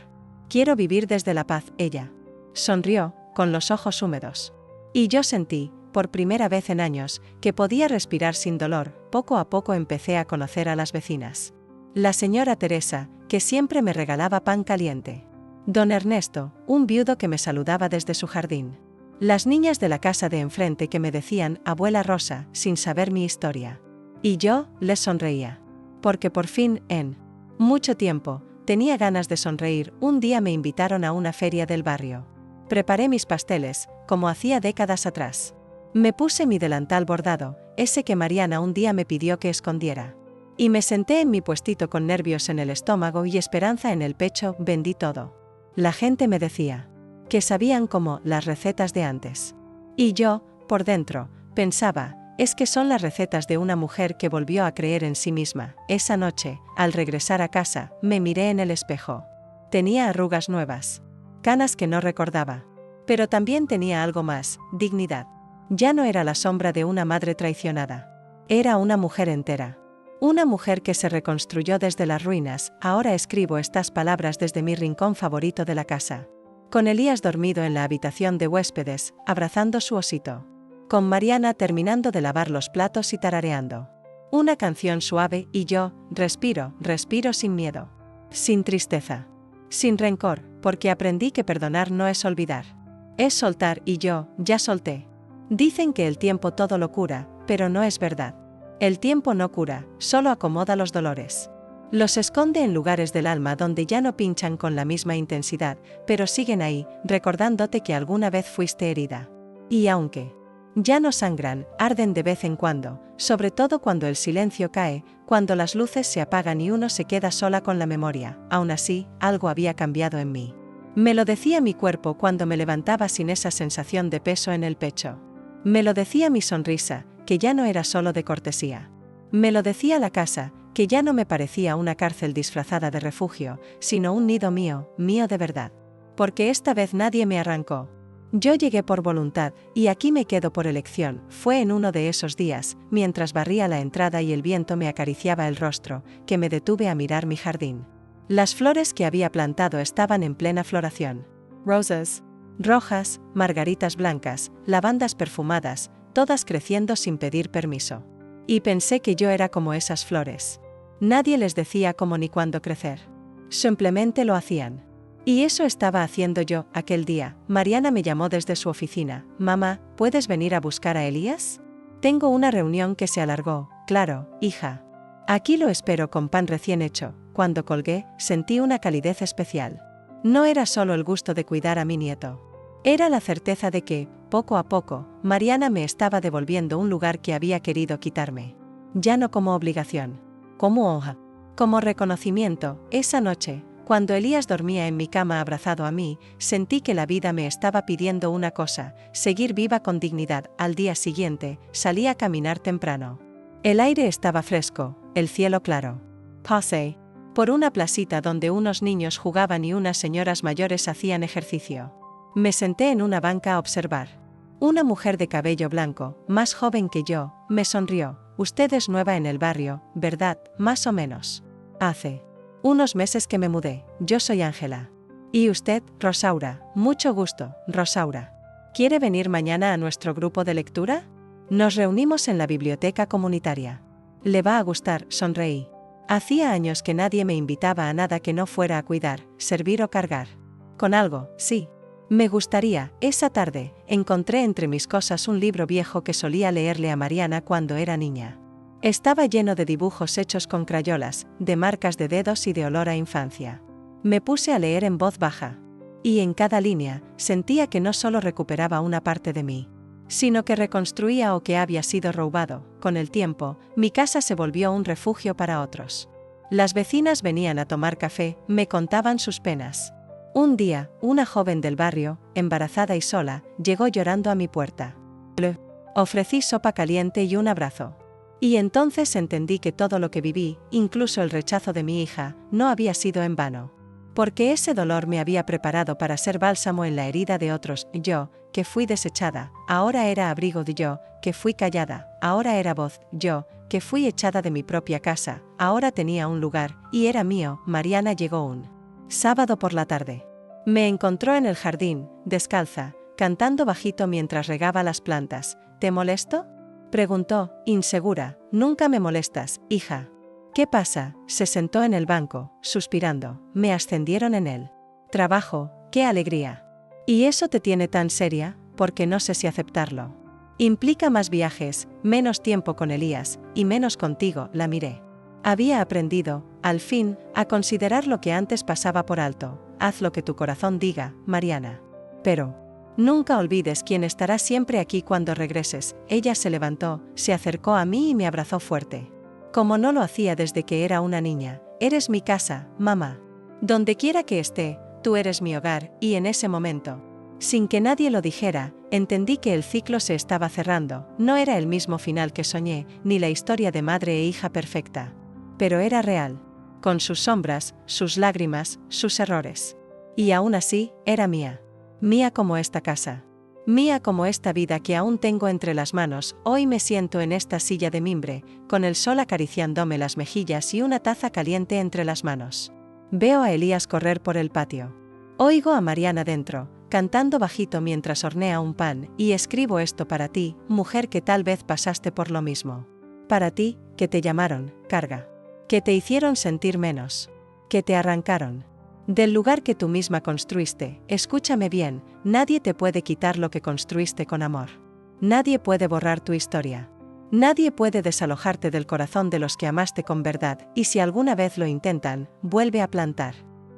Quiero vivir desde la paz. Ella sonrió, con los ojos húmedos. Y yo sentí, por primera vez en años, que podía respirar sin dolor. Poco a poco empecé a conocer a las vecinas. La señora Teresa, que siempre me regalaba pan caliente. Don Ernesto, un viudo que me saludaba desde su jardín. Las niñas de la casa de enfrente que me decían abuela Rosa, sin saber mi historia. Y yo, les sonreía. Porque por fin, en mucho tiempo, tenía ganas de sonreír. Un día me invitaron a una feria del barrio. Preparé mis pasteles, como hacía décadas atrás. Me puse mi delantal bordado, ese que Mariana un día me pidió que escondiera. Y me senté en mi puestito con nervios en el estómago y esperanza en el pecho. Vendí todo. La gente me decía que sabían como las recetas de antes. Y yo, por dentro, pensaba, es que son las recetas de una mujer que volvió a creer en sí misma. Esa noche, al regresar a casa, me miré en el espejo. Tenía arrugas nuevas, canas que no recordaba. Pero también tenía algo más, dignidad. Ya no era la sombra de una madre traicionada. Era una mujer entera. Una mujer que se reconstruyó desde las ruinas. Ahora escribo estas palabras desde mi rincón favorito de la casa. Con Elías dormido en la habitación de huéspedes, abrazando su osito. Con Mariana terminando de lavar los platos y tarareando una canción suave, y yo, respiro sin miedo. Sin tristeza. Sin rencor, porque aprendí que perdonar no es olvidar. Es soltar, y yo, ya solté. Dicen que el tiempo todo lo cura, pero no es verdad. El tiempo no cura, solo acomoda los dolores. Los esconde en lugares del alma donde ya no pinchan con la misma intensidad, pero siguen ahí, recordándote que alguna vez fuiste herida. Y aunque ya no sangran, arden de vez en cuando, sobre todo cuando el silencio cae, cuando las luces se apagan y uno se queda sola con la memoria. Aún así, algo había cambiado en mí. Me lo decía mi cuerpo cuando me levantaba sin esa sensación de peso en el pecho. Me lo decía mi sonrisa, que ya no era solo de cortesía. Me lo decía la casa, que ya no me parecía una cárcel disfrazada de refugio, sino un nido mío, mío de verdad. Porque esta vez nadie me arrancó. Yo llegué por voluntad, y aquí me quedo por elección. Fue en uno de esos días, mientras barría la entrada y el viento me acariciaba el rostro, que me detuve a mirar mi jardín. Las flores que había plantado estaban en plena floración. Rosas rojas, margaritas blancas, lavandas perfumadas, todas creciendo sin pedir permiso. Y pensé que yo era como esas flores. Nadie les decía cómo ni cuándo crecer. Simplemente lo hacían. Y eso estaba haciendo yo, aquel día. Mariana me llamó desde su oficina. Mamá, ¿puedes venir a buscar a Elías? Tengo una reunión que se alargó. Claro, hija. Aquí lo espero con pan recién hecho. Cuando colgué, sentí una calidez especial. No era solo el gusto de cuidar a mi nieto. Era la certeza de que, poco a poco, Mariana me estaba devolviendo un lugar que había querido quitarme. Ya no como obligación. Como hoja. Como reconocimiento. Esa noche, cuando Elías dormía en mi cama abrazado a mí, sentí que la vida me estaba pidiendo una cosa, seguir viva con dignidad. Al día siguiente, salí a caminar temprano. El aire estaba fresco, el cielo claro. Pasé por una placita donde unos niños jugaban y unas señoras mayores hacían ejercicio. Me senté en una banca a observar. Una mujer de cabello blanco, más joven que yo, me sonrió. Usted es nueva en el barrio, ¿verdad? Más o menos. Hace unos meses que me mudé. Yo soy Ángela. ¿Y usted, Rosaura? Mucho gusto, Rosaura. ¿Quiere venir mañana a nuestro grupo de lectura? Nos reunimos en la biblioteca comunitaria. Le va a gustar, sonreí. Hacía años que nadie me invitaba a nada que no fuera a cuidar, servir o cargar. Con algo, sí. Me gustaría. Esa tarde, encontré entre mis cosas un libro viejo que solía leerle a Mariana cuando era niña. Estaba lleno de dibujos hechos con crayolas, de marcas de dedos y de olor a infancia. Me puse a leer en voz baja. Y en cada línea, sentía que no solo recuperaba una parte de mí, sino que reconstruía o que había sido robado. Con el tiempo, mi casa se volvió un refugio para otros. Las vecinas venían a tomar café, me contaban sus penas. Un día, una joven del barrio, embarazada y sola, llegó llorando a mi puerta. Le ofrecí sopa caliente y un abrazo. Y entonces entendí que todo lo que viví, incluso el rechazo de mi hija, no había sido en vano. Porque ese dolor me había preparado para ser bálsamo en la herida de otros. Yo, que fui desechada, ahora era abrigo de yo, que fui callada, ahora era voz. Yo, que fui echada de mi propia casa, ahora tenía un lugar, y era mío. Mariana llegó un sábado por la tarde. Me encontró en el jardín, descalza, cantando bajito mientras regaba las plantas. ¿Te molesto?, preguntó, insegura. Nunca me molestas, hija. ¿Qué pasa? Se sentó en el banco, suspirando. Me ascendieron en el trabajo, qué alegría. ¿Y eso te tiene tan seria? Porque no sé si aceptarlo. Implica más viajes, menos tiempo con Elías, y menos contigo. La miré. Había aprendido, al fin, a considerar lo que antes pasaba por alto. Haz lo que tu corazón diga, Mariana. Pero nunca olvides quién estará siempre aquí cuando regreses. Ella se levantó, se acercó a mí y me abrazó fuerte. Como no lo hacía desde que era una niña. Eres mi casa, mamá. Donde quiera que esté, tú eres mi hogar, y en ese momento, sin que nadie lo dijera, entendí que el ciclo se estaba cerrando, no era el mismo final que soñé, ni la historia de madre e hija perfecta. Pero era real, con sus sombras, sus lágrimas, sus errores. Y aún así, era mía. Mía como esta casa. Mía como esta vida que aún tengo entre las manos. Hoy me siento en esta silla de mimbre, con el sol acariciándome las mejillas y una taza caliente entre las manos. Veo a Elías correr por el patio. Oigo a Mariana dentro, cantando bajito mientras hornea un pan, y escribo esto para ti, mujer que tal vez pasaste por lo mismo. Para ti, que te llamaron, carga. Que te hicieron sentir menos. Que te arrancaron del lugar que tú misma construiste. Escúchame bien, nadie te puede quitar lo que construiste con amor. Nadie puede borrar tu historia. Nadie puede desalojarte del corazón de los que amaste con verdad, y si alguna vez lo intentan, vuelve a plantar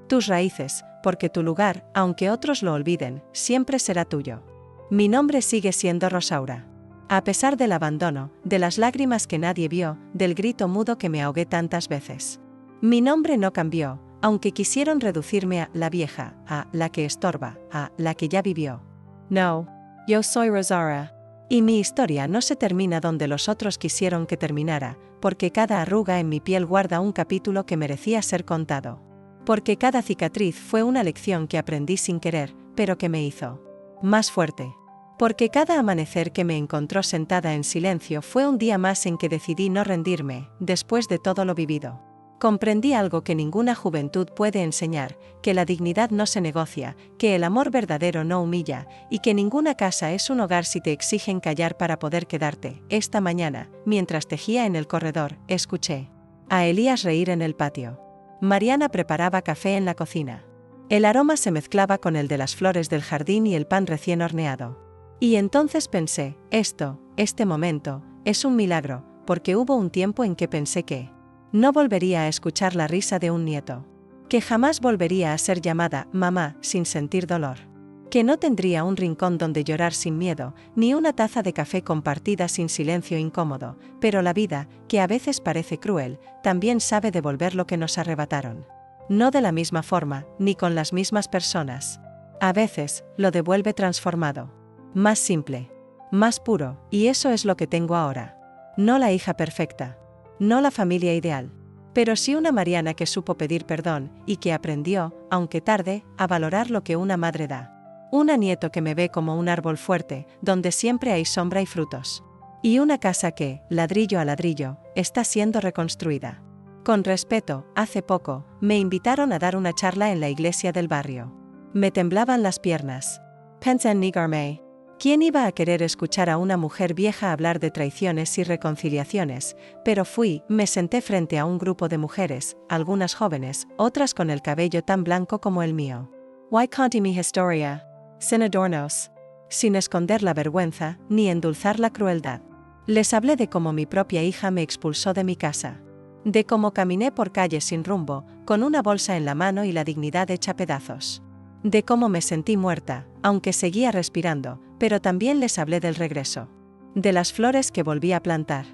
tus raíces, porque tu lugar, aunque otros lo olviden, siempre será tuyo. Mi nombre sigue siendo Rosaura. A pesar del abandono, de las lágrimas que nadie vio, del grito mudo que me ahogué tantas veces. Mi nombre no cambió, aunque quisieron reducirme a la vieja, a la que estorba, a la que ya vivió. No, yo soy Rosaura. Y mi historia no se termina donde los otros quisieron que terminara, porque cada arruga en mi piel guarda un capítulo que merecía ser contado. Porque cada cicatriz fue una lección que aprendí sin querer, pero que me hizo más fuerte. Porque cada amanecer que me encontró sentada en silencio fue un día más en que decidí no rendirme, después de todo lo vivido. Comprendí algo que ninguna juventud puede enseñar, que la dignidad no se negocia, que el amor verdadero no humilla, y que ninguna casa es un hogar si te exigen callar para poder quedarte. Esta mañana, mientras tejía en el corredor, escuché a Elías reír en el patio. Mariana preparaba café en la cocina. El aroma se mezclaba con el de las flores del jardín y el pan recién horneado. Y entonces pensé, este momento, es un milagro, porque hubo un tiempo en que pensé que no volvería a escuchar la risa de un nieto. Que jamás volvería a ser llamada mamá sin sentir dolor. Que no tendría un rincón donde llorar sin miedo, ni una taza de café compartida sin silencio incómodo, pero la vida, que a veces parece cruel, también sabe devolver lo que nos arrebataron. No de la misma forma, ni con las mismas personas. A veces, lo devuelve transformado. Más simple. Más puro, y eso es lo que tengo ahora. No la hija perfecta. No la familia ideal. Pero sí una Mariana que supo pedir perdón, y que aprendió, aunque tarde, a valorar lo que una madre da. Una nieto que me ve como un árbol fuerte, donde siempre hay sombra y frutos. Y una casa que, ladrillo a ladrillo, está siendo reconstruida. Con respeto, hace poco, me invitaron a dar una charla en la iglesia del barrio. Me temblaban las piernas. Pensé en negarme. ¿Quién iba a querer escuchar a una mujer vieja hablar de traiciones y reconciliaciones? Pero fui, me senté frente a un grupo de mujeres, algunas jóvenes, otras con el cabello tan blanco como el mío. Why conté mi historia? Sin adornos. Sin esconder la vergüenza, ni endulzar la crueldad. Les hablé de cómo mi propia hija me expulsó de mi casa. De cómo caminé por calles sin rumbo, con una bolsa en la mano y la dignidad hecha pedazos. De cómo me sentí muerta, aunque seguía respirando, pero también les hablé del regreso. De las flores que volví a plantar.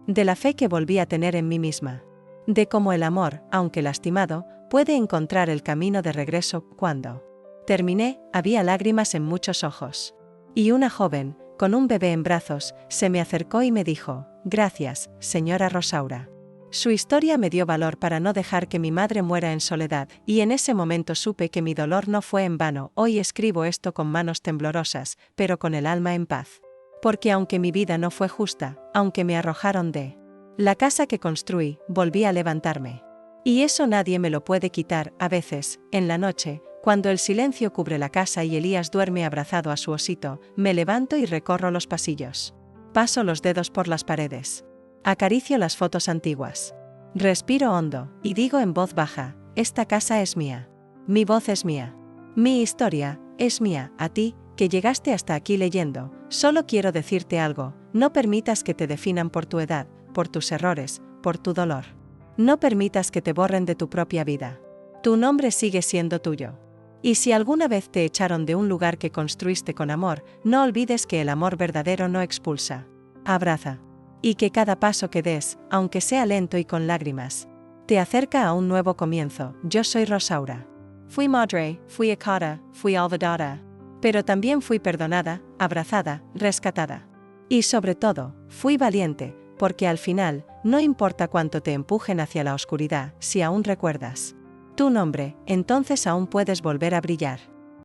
De la fe que volví a tener en mí misma. De cómo el amor, aunque lastimado, puede encontrar el camino de regreso. Cuando terminé, había lágrimas en muchos ojos. Y una joven, con un bebé en brazos, se me acercó y me dijo, «Gracias, señora Rosaura». Su historia me dio valor para no dejar que mi madre muera en soledad, y en ese momento supe que mi dolor no fue en vano. Hoy escribo esto con manos temblorosas, pero con el alma en paz. Porque aunque mi vida no fue justa, aunque me arrojaron de la casa que construí, volví a levantarme. Y eso nadie me lo puede quitar. A veces, en la noche, cuando el silencio cubre la casa y Elías duerme abrazado a su osito, me levanto y recorro los pasillos. Paso los dedos por las paredes. Acaricio las fotos antiguas. Respiro hondo, y digo en voz baja, esta casa es mía. Mi voz es mía. Mi historia, es mía. A ti, que llegaste hasta aquí leyendo, solo quiero decirte algo, no permitas que te definan por tu edad, por tus errores, por tu dolor. No permitas que te borren de tu propia vida. Tu nombre sigue siendo tuyo. Y si alguna vez te echaron de un lugar que construiste con amor, no olvides que el amor verdadero no expulsa. Abraza. Y que cada paso que des, aunque sea lento y con lágrimas, te acerca a un nuevo comienzo. Yo soy Rosaura. Fui madre, fui hijada, fui olvidada. Pero también fui perdonada, abrazada, rescatada. Y sobre todo, fui valiente, porque al final, no importa cuánto te empujen hacia la oscuridad, si aún recuerdas tu nombre, entonces aún puedes volver a brillar.